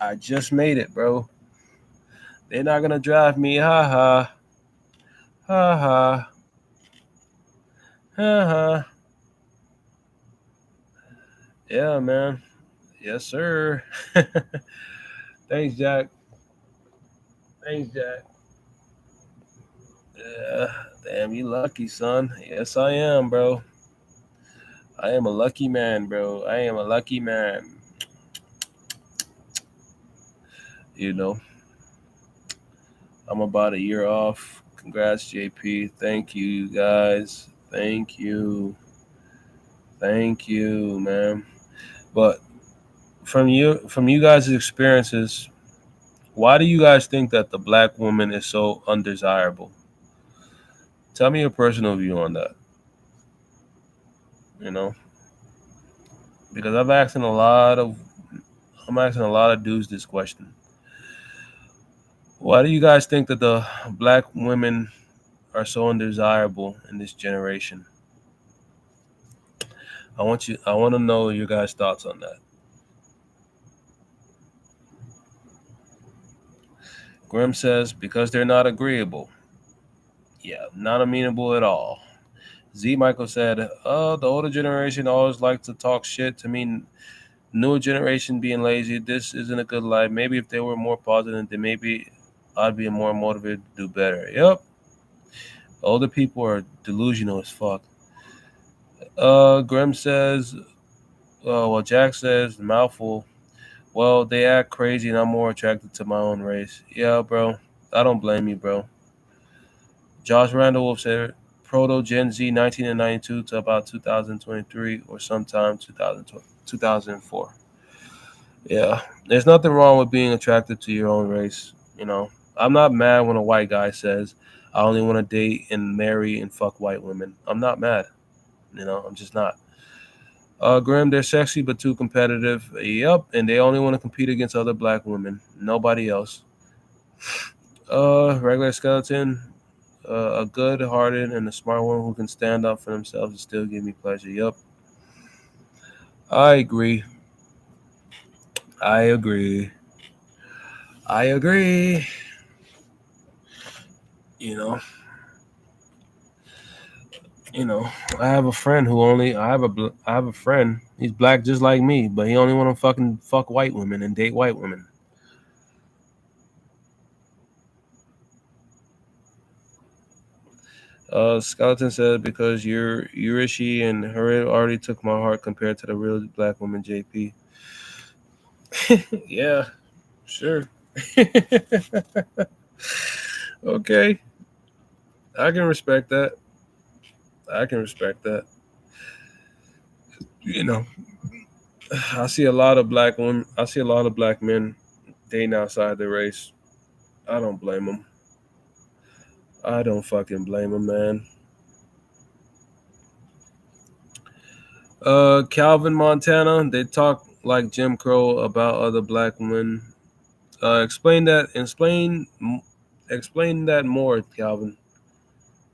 S1: I just made it, bro. They're not gonna drive me. Ha ha. Ha ha. Ha ha. Yeah, man. Yes, sir. Thanks, Jack. Thanks, Jack. Yeah. Damn, you lucky, son. Yes, I am, bro. I am a lucky man, bro. I am a lucky man. You know, I'm about a year off. Congrats, JP. Thank you, guys. Thank you. Thank you, man. But from you guys' experiences, why do you guys think that the black woman is so undesirable? Tell me your personal view on that. You know, because I'm asking a lot of dudes this question. Why do you guys think that the black women are so undesirable in this generation? I want to know your guys' thoughts on that. Grim says because they're not agreeable. Yeah, not amenable at all. Z Michael said, the older generation always like to talk shit to me. Newer generation being lazy. This isn't a good life. Maybe if they were more positive, then maybe I'd be more motivated to do better. Yep. Older people are delusional as fuck. Grim says, Jack says, mouthful. Well, they act crazy and I'm more attracted to my own race. Yeah, bro. I don't blame you, bro. Josh Randall Wolf said, Proto Gen Z 1992 to about 2023 or sometime 2004. Yeah, there's nothing wrong with being attracted to your own race. You know, I'm not mad when a white guy says, I only want to date and marry and fuck white women. I'm not mad. You know, I'm just not. Graham, they're sexy but too competitive. Yep, and they only want to compete against other black women, nobody else. Regular skeleton, a good-hearted and a smart one who can stand up for themselves and still give me pleasure. Yep, I agree. I agree. I agree. You know, you know. I have a friend. He's black just like me, but he only want to fucking fuck white women and date white women. Skeleton said because you're Yurishi and her already took my heart compared to the real black woman JP. Yeah, sure. Okay, I can respect that. I can respect that. You know, I see a lot of black women. I see a lot of black men dating outside their race. I don't blame them. I don't fucking blame them, man. Calvin Montana. They talk like Jim Crow about other black women. Explain that. Explain that more, Calvin.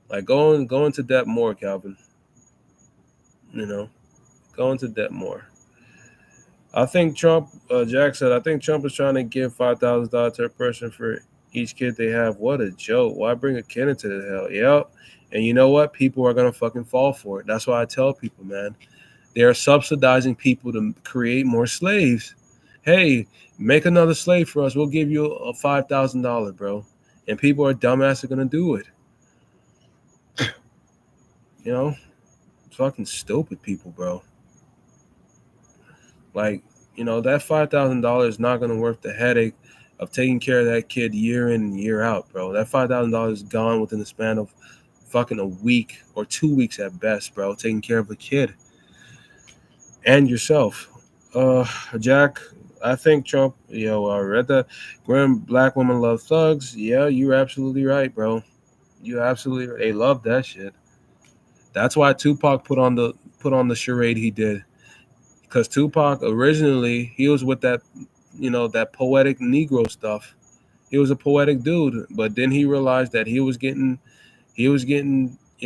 S1: Like go into depth more, Calvin. You know, go into depth more. I think Trump. Jack said, I think Trump is trying to give $5,000 to a person for each kid they have. What a joke! Why bring a kid into the hell? Yep. And you know what? People are gonna fucking fall for it. That's why I tell people, man. They are subsidizing people to create more slaves. Hey, make another slave for us. We'll give you a $5,000, bro. And people are dumbass are gonna do it. You know, fucking stupid people, bro. Like, that $5,000 is not gonna worth the headache of taking care of that kid year in and year out, bro. That $5,000 is gone within the span of fucking a week or 2 weeks at best, bro. Taking care of a kid and yourself. Uh, Jack, I think Trump. I read that. Grim black women love thugs. Yeah, you're absolutely right, bro. You absolutely. They love that shit. That's why Tupac put on the charade he did. Because Tupac originally he was with that poetic Negro stuff. He was a poetic dude, but then he realized that he was getting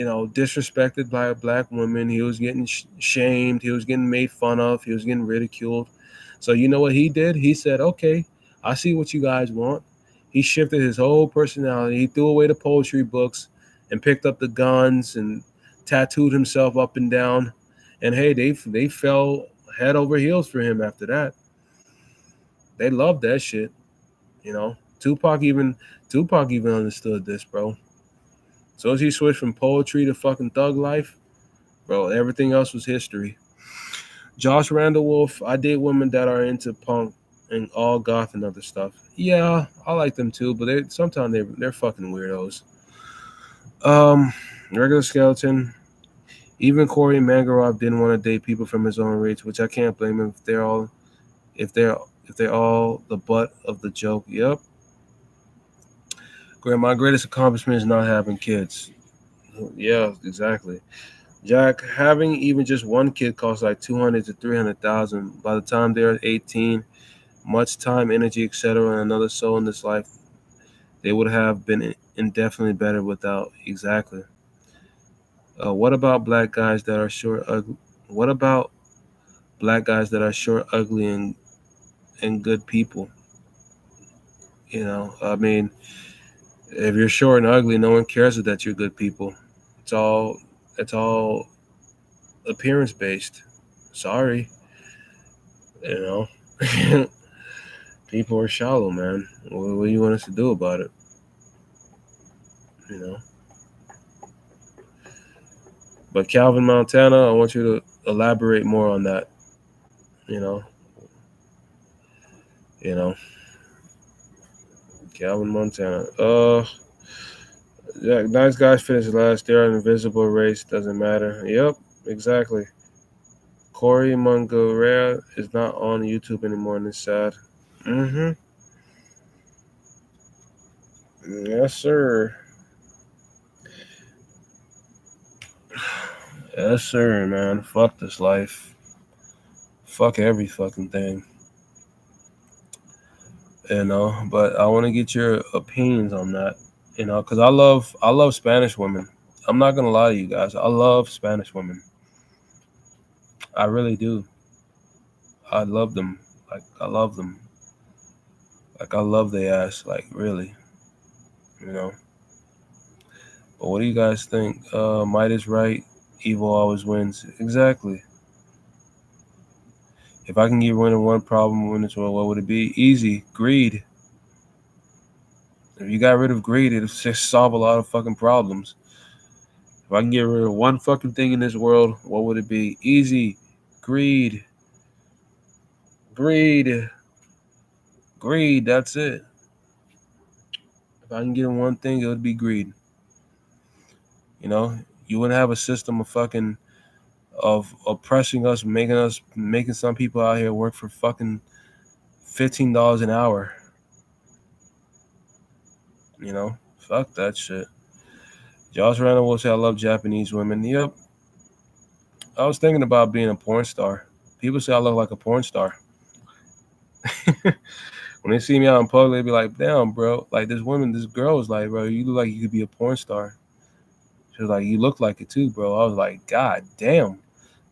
S1: disrespected by a black woman. He was getting shamed. He was getting made fun of. He was getting ridiculed. So you know what he did? He said, "Okay, I see what you guys want." He shifted his whole personality. He threw away the poetry books and picked up the guns and tattooed himself up and down. And hey, they fell head over heels for him after that. They loved that shit. You know, Tupac even understood this, bro. So as he switched from poetry to fucking thug life, bro, everything else was history. Josh Randall Wolf, I date women that are into punk and all goth and other stuff. Yeah, I like them too, but sometimes they're fucking weirdos. Regular skeleton. Even Corey Mangarov didn't want to date people from his own race, which I can't blame him if they're if they're all the butt of the joke. Yep. My greatest accomplishment is not having kids. Yeah, exactly. Jack, having even just one kid costs like 200 to 300,000. By the time they're 18, much time, energy, etc., and another soul in this life, they would have been indefinitely better without. Exactly. What about black guys that are short, ugly? What about black guys that are short, ugly, and good people? I mean, if you're short and ugly, no one cares that you're good people. It's all it's all appearance based. Sorry, you know. People are shallow, man. What do you want us to do about it? You know. But Calvin Montana, I want you to elaborate more on that. You know. You know. Calvin Montana. Yeah, nice guys finished last. They're an invisible race. Doesn't matter. Yep, exactly. Corey Munguera is not on YouTube anymore, and it's sad. Mm-hmm. Yes, sir. Yes, sir, man. Fuck this life. Fuck every fucking thing. But I want to get your opinions on that. Because I love Spanish women. I'm not gonna lie to you guys. I love Spanish women. I really do. I love them. Like I love them. Like I love their ass. Like really. You know. But what do you guys think? Might is right. Evil always wins. Exactly. If I can get rid of one problem in this world, what would it be? Easy. Greed. If you got rid of greed, it'll just solve a lot of fucking problems. If I can get rid of one fucking thing in this world, what would it be? Easy. Greed. Greed. Greed. That's it. If I can get in one thing, it would be greed. You know, you wouldn't have a system of oppressing us, making some people out here work for fucking $15 an hour. Fuck that shit. Josh Randall will say I love Japanese women. Yep. I was thinking about being a porn star. People say I look like a porn star. When they see me out in public, they be like, "Damn, bro! Like this girl was like, bro, you look like you could be a porn star." She was like, "You look like it too, bro." I was like, "God damn,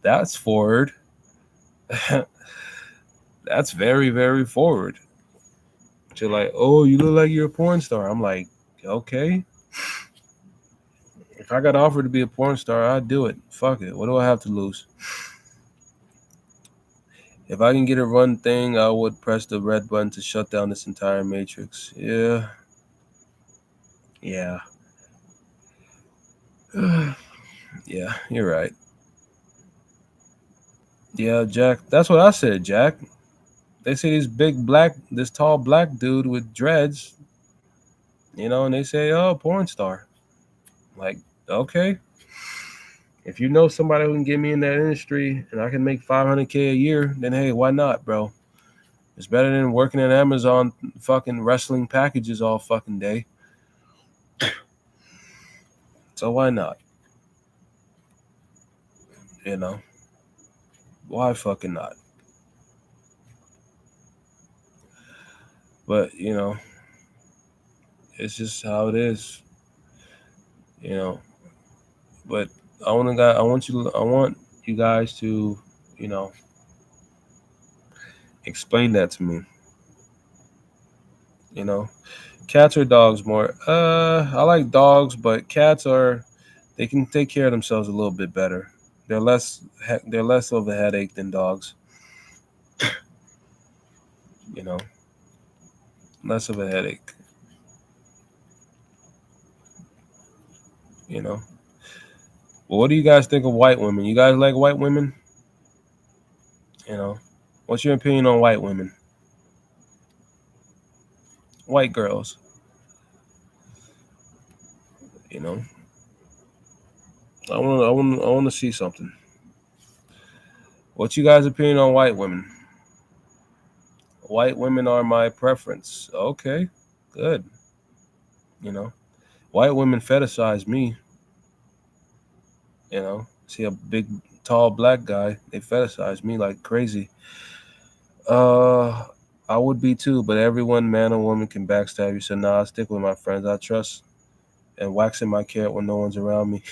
S1: that's forward. That's very, very forward." She's like, "Oh, you look like you're a porn star." I'm like, "Okay. If I got offered to be a porn star, I'd do it. Fuck it. What do I have to lose?" If I can get a run thing, I would press the red button to shut down this entire matrix. Yeah. Yeah. Yeah, you're right. Yeah, Jack. That's what I said, Jack. They say this tall black dude with dreads, and they say, oh, porn star. Like, okay. If you know somebody who can get me in that industry and I can make 500K a year, then hey, why not, bro? It's better than working at Amazon fucking wrestling packages all fucking day. So why not? You know? Why fucking not? But, it's just how it is. You know, But I want you guys to, you know, explain that to me. You know, cats or dogs more? I like dogs, but cats are they can take care of themselves a little bit better. They're less of a headache than dogs. You know, less of a headache. You know. But what do you guys think of white women? You guys like white women? You know, what's your opinion on white women? White girls. You know, I want to see something. What's you guys' opinion on white women? White women are my preference. Okay, good. You know, white women fetishize me. You know, see a big, tall black guy, they fetishize me like crazy. Uh, I would be too, but everyone, man or woman, can backstab you. So nah, I stick with my friends I trust and waxing my cat when no one's around me.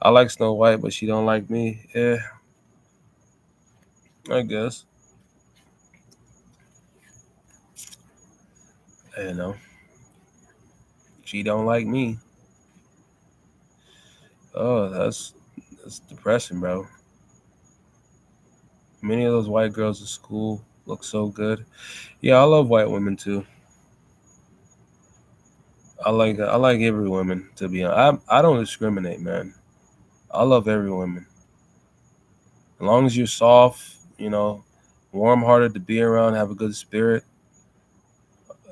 S1: I like Snow White, but she don't like me. Yeah, I guess. You know, she don't like me. Oh, that's depressing, bro. Many of those white girls in school look so good. Yeah, I love white women too. I like every woman to be honest. I don't discriminate, man. I love every woman. As long as you're soft, you know, warm hearted to be around, have a good spirit,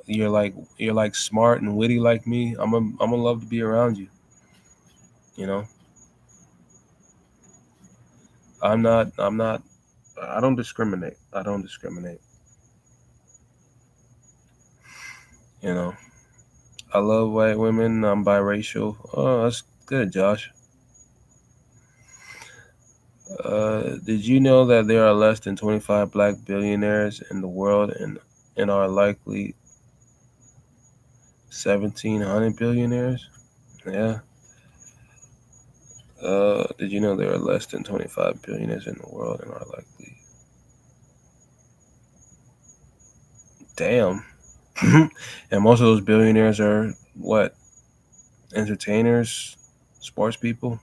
S1: you're like smart and witty like me. I'm gonna love to be around you. You know, I'm not. I don't discriminate. I don't discriminate. You know, I love white women. I'm biracial. Oh, that's good, Josh. Did you know that there are less than 25 black billionaires in the world and are likely 1,700 billionaires? Yeah. Did you know there are less than 25 billionaires in the world and are likely? Damn. And most of those billionaires are what? Entertainers, sports people?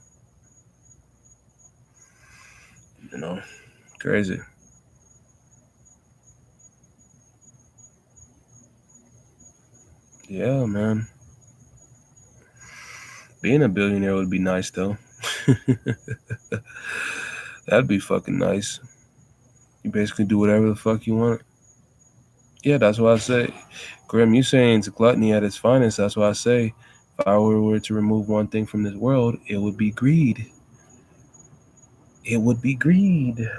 S1: You know, crazy. Yeah, man. Being a billionaire would be nice, though. That'd be fucking nice. You basically do whatever the fuck you want. Yeah, that's what I say. Grim, you saying it's gluttony at its finest. That's why I say if I were to remove one thing from this world, it would be greed. It would be greed.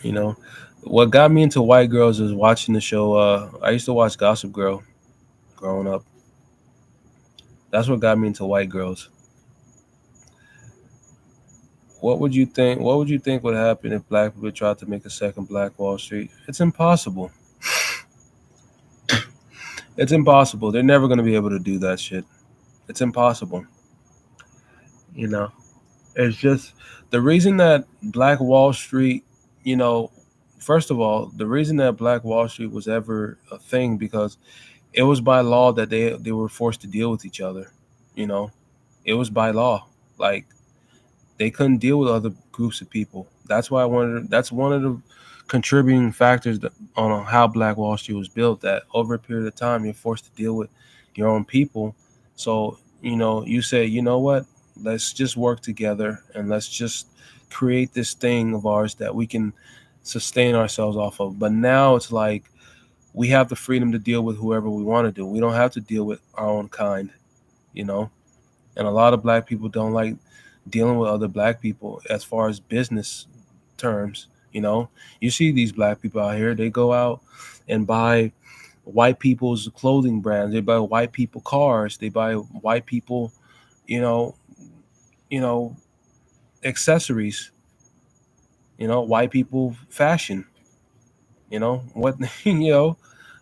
S1: You know, what got me into white girls is watching the show. I used to watch Gossip Girl growing up. That's what got me into white girls. What would you think? What would you think would happen if black people tried to make a second Black Wall Street? It's impossible. It's impossible. They're never going to be able to do that shit. It's impossible. You know, it's just the reason that Black Wall Street, you know, first of all, the reason that Black Wall Street was ever a thing because it was by law that they were forced to deal with each other. You know, it was by law. Like they couldn't deal with other groups of people. That's why I wanted. That's one of the contributing factors on how Black Wall Street was built. That over a period of time, you're forced to deal with your own people. So you say, you know what? Let's just work together and let's just create this thing of ours that we can sustain ourselves off of. But now it's like we have the freedom to deal with whoever we want to do. We don't have to deal with our own kind. You know, and a lot of black people don't like dealing with other black people as far as business terms. You see these black people out here, they go out and buy white people's clothing brands, they buy white people cars, they buy white people, you know you know accessories, white people fashion, what.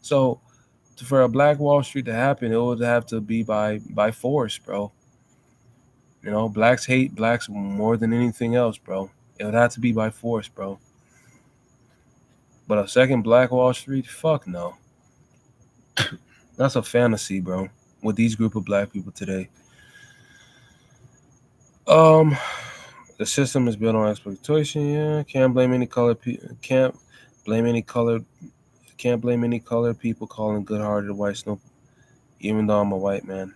S1: So for a Black Wall Street to happen, it would have to be by force, bro. Blacks hate blacks more than anything else, bro. It would have to be by force, bro. But a second Black Wall Street, fuck no. That's a fantasy, bro. With these group of black people today. Um, the system is built on exploitation. Yeah, Can't blame any colored. Can't blame any colored people calling good-hearted white snow. Even though I'm a white man,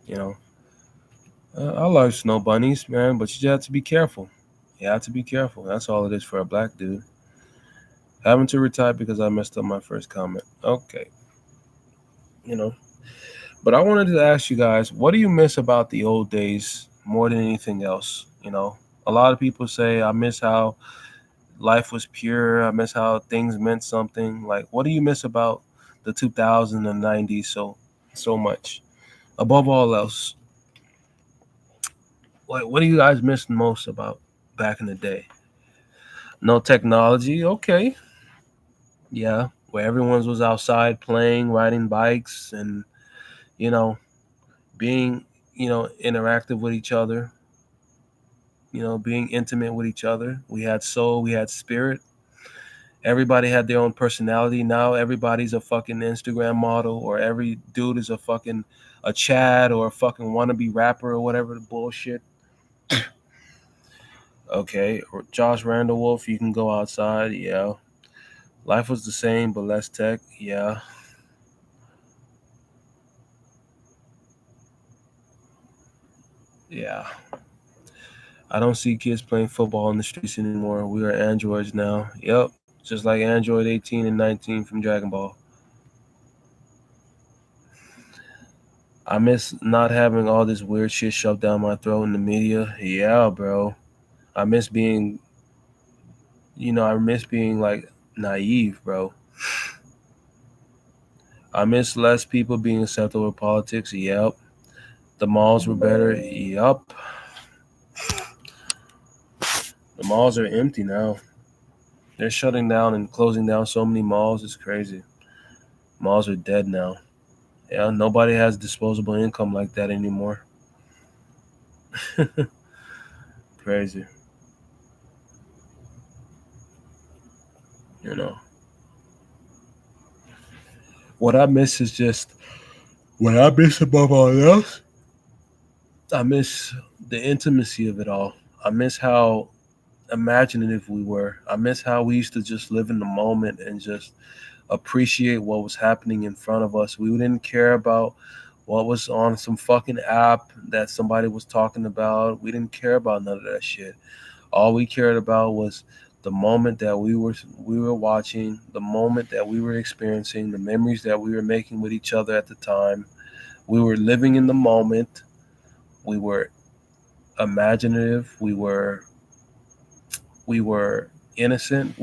S1: you know. I love snow bunnies, man, but you have to be careful. You have to be careful. That's all it is for a black dude. Having to retire because I messed up my first comment. Okay, you know. But I wanted to ask you guys, what do you miss about the old days more than anything else? A lot of people say, I miss how life was pure. I miss how things meant something. Like, what do you miss about the 2000s and 90s so much? Above all else, what do you guys miss most about back in the day? No technology, okay. Yeah, where everyone was outside playing, riding bikes, and, you know, being, interactive with each other, being intimate with each other. We had soul, we had spirit. Everybody had their own personality. Now everybody's a fucking Instagram model, or every dude is a Chad or a fucking wannabe rapper or whatever the bullshit. Okay, or Josh Randall Wolf, you can go outside. Yeah, life was the same but less tech. Yeah, yeah. I don't see kids playing football in the streets anymore. We are androids now. Yep, just like Android 18 and 19 from Dragon Ball. I miss not having all this weird shit shoved down my throat in the media. Yeah, bro. I miss being, I miss being like naive, bro. I miss less people being acceptable with politics. Yep. The malls were better. Yep. The malls are empty now. They're shutting down and closing down so many malls. It's crazy. Malls are dead now. Yeah, nobody has disposable income like that anymore. Crazy. You know. What I miss is just what I miss above all else. I miss the intimacy of it all. I miss how imaginative we were. I miss how we used to just live in the moment and just appreciate what was happening in front of us. We didn't care about what was on some fucking app that somebody was talking about. We didn't care about none of that shit. All we cared about was the moment that we were watching, the moment that we were experiencing, the memories that we were making with each other at the time. We were living in the moment. We were imaginative. We were innocent.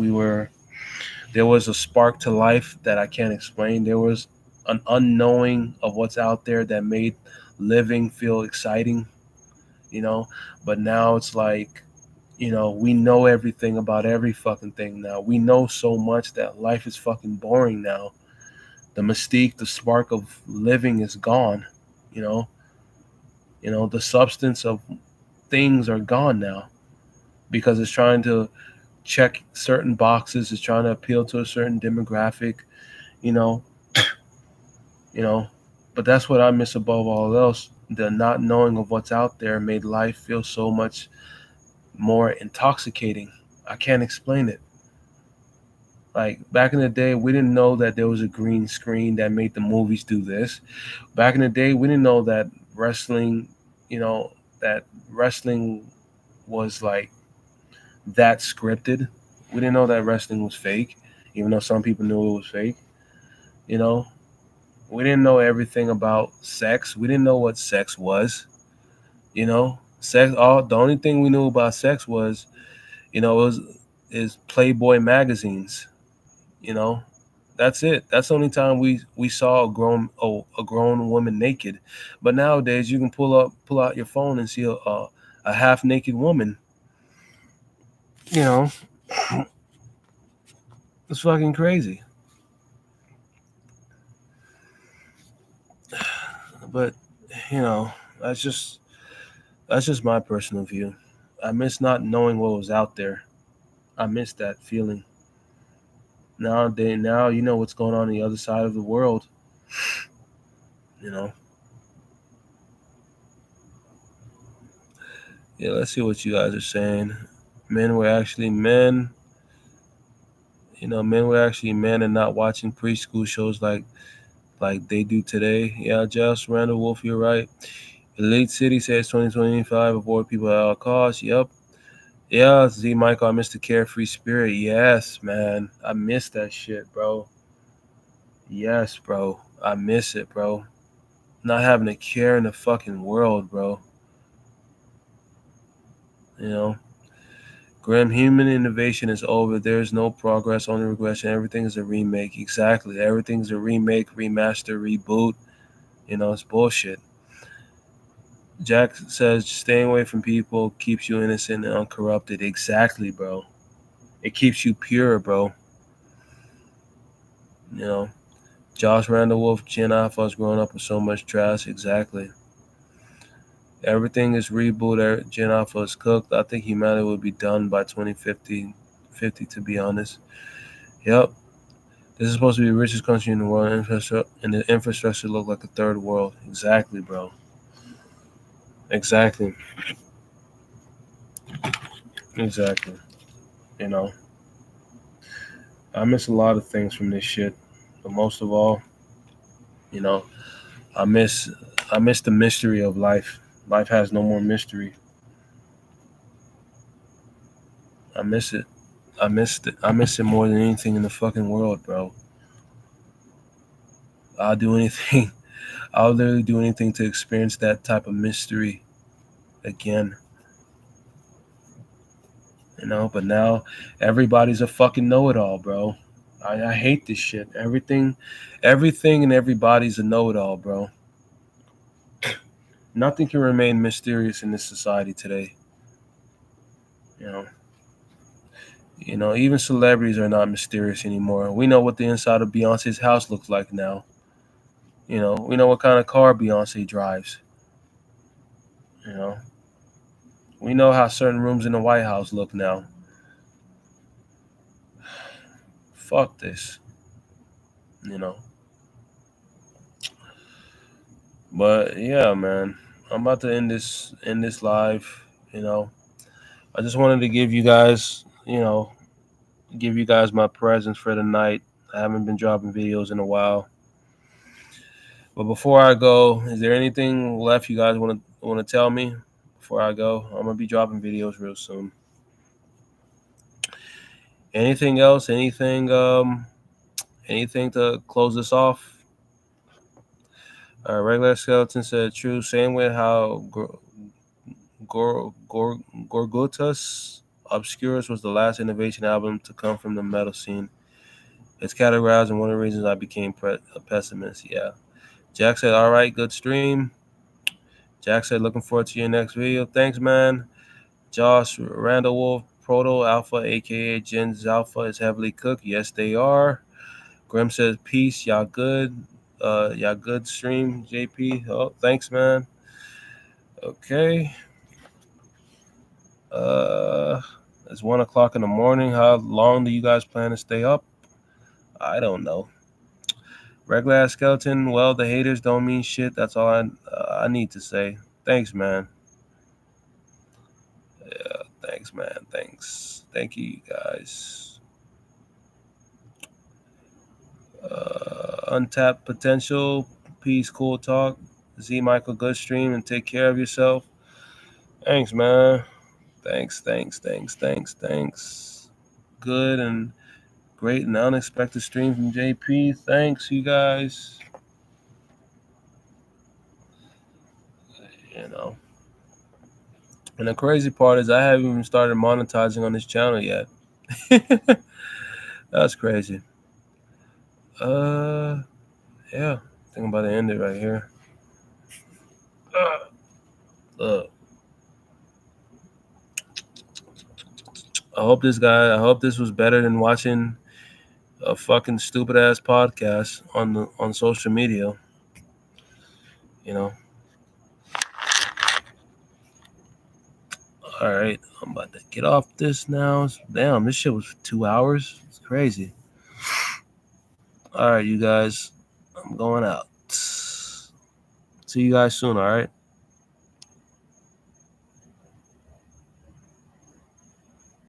S1: There was a spark to life that I can't explain. There was an unknowing of what's out there that made living feel exciting, you know. But now it's like, we know everything about every fucking thing now. We know so much that life is fucking boring now. The mystique, the spark of living is gone, you know. The substance of things are gone now because it's trying to check certain boxes, it's trying to appeal to a certain demographic, you know, you know. But that's what I miss above all else. The not knowing of what's out there made life feel so much more intoxicating. I can't explain it. Like back in the day, we didn't know that there was a green screen that made the movies do this. Back in the day, we didn't know that wrestling, you know, that wrestling was like that scripted. We didn't know that wrestling was fake, even though some people knew it was fake. You know, we didn't know everything about sex. We didn't know what sex was. Sex. All the only thing we knew about sex was, it was is Playboy magazines. You know, that's it. That's the only time we saw a grown woman naked. But nowadays, you can pull out your phone and see a half naked woman. You know, it's fucking crazy. But that's just my personal view. I miss not knowing what was out there. I miss that feeling. Now you know what's going on the other side of the world. You know. Yeah, let's see what you guys are saying. Men were actually men. Men were actually men and not watching preschool shows like they do today. Yeah, Josh Randall Wolf, you're right. Elite City says 2025, avoid people at all costs. Yep. Yeah, Z Michael, I miss the carefree spirit. Yes, man. I miss that shit, bro. Yes, bro. I miss it, bro. Not having a care in the fucking world, bro. You know? Grim, human innovation is over. There's no progress, only regression. Everything is a remake. Exactly. Everything's a remake, remaster, reboot. It's bullshit. Jack says staying away from people keeps you innocent and uncorrupted. Exactly, bro. It keeps you pure, bro. You know, Josh Randall Wolf, Gen Alpha was growing up with so much trash. Exactly. Everything is reboot. Gen Alpha is cooked. I think humanity will be done by 2050, to be honest. Yep. This is supposed to be the richest country in the world, and the infrastructure look like a third world. Exactly, bro. Exactly. Exactly. You know, I miss a lot of things from this shit, but most of all, you know, I miss the mystery of life. Life has no more mystery. I miss it. I miss it more than anything in the fucking world, bro. I'll do anything. I'll literally do anything to experience that type of mystery again. But now everybody's a fucking know-it-all, bro. I hate this shit. Everything and everybody's a know-it-all, bro. Nothing can remain mysterious in this society today. You know, even celebrities are not mysterious anymore. We know what the inside of Beyonce's house looks like now. We know what kind of car Beyonce drives. You know, we know how certain rooms in the White House look now. Fuck this. You know. But yeah, man, I'm about to end this live. I just wanted to give you guys my presence for the night. I haven't been dropping videos in a while. But before I go, is there anything left you guys want to tell me before I go? I'm gonna be dropping videos real soon. Anything else? Anything to close this off? Regular Skeleton said true. Same way how Gorgotus Obscurus was the last innovation album to come from the metal scene. It's categorized in one of the reasons I became a pessimist. Yeah. Jack said, all right, good stream. Jack said, looking forward to your next video. Thanks, man. Josh Randall Wolf, Proto Alpha, aka Gens Alpha, is heavily cooked. Yes, they are. Grim says, peace. Y'all good. Y'all good stream, JP. Oh, thanks, man. Okay. It's 1:00 in the morning. How long do you guys plan to stay up? I don't know. Regular Skeleton. Well, the haters don't mean shit. That's all I need to say. Thanks, man. Yeah, thanks, man. Thanks. Thank you, guys. Untapped potential. Peace. Cool talk. Z Michael. Good stream and take care of yourself. Thanks, man. Thanks. Good and great and unexpected stream from JP. Thanks, you guys. And the crazy part is I haven't even started monetizing on this channel yet. That's crazy. Yeah. I think I'm about to end it right here. I hope this was better than watching a fucking stupid ass podcast on social media. you know. All right, I'm about to get off this now. Damn, this shit was 2 hours. It's crazy. All right, you guys, I'm going out. See you guys soon, all right?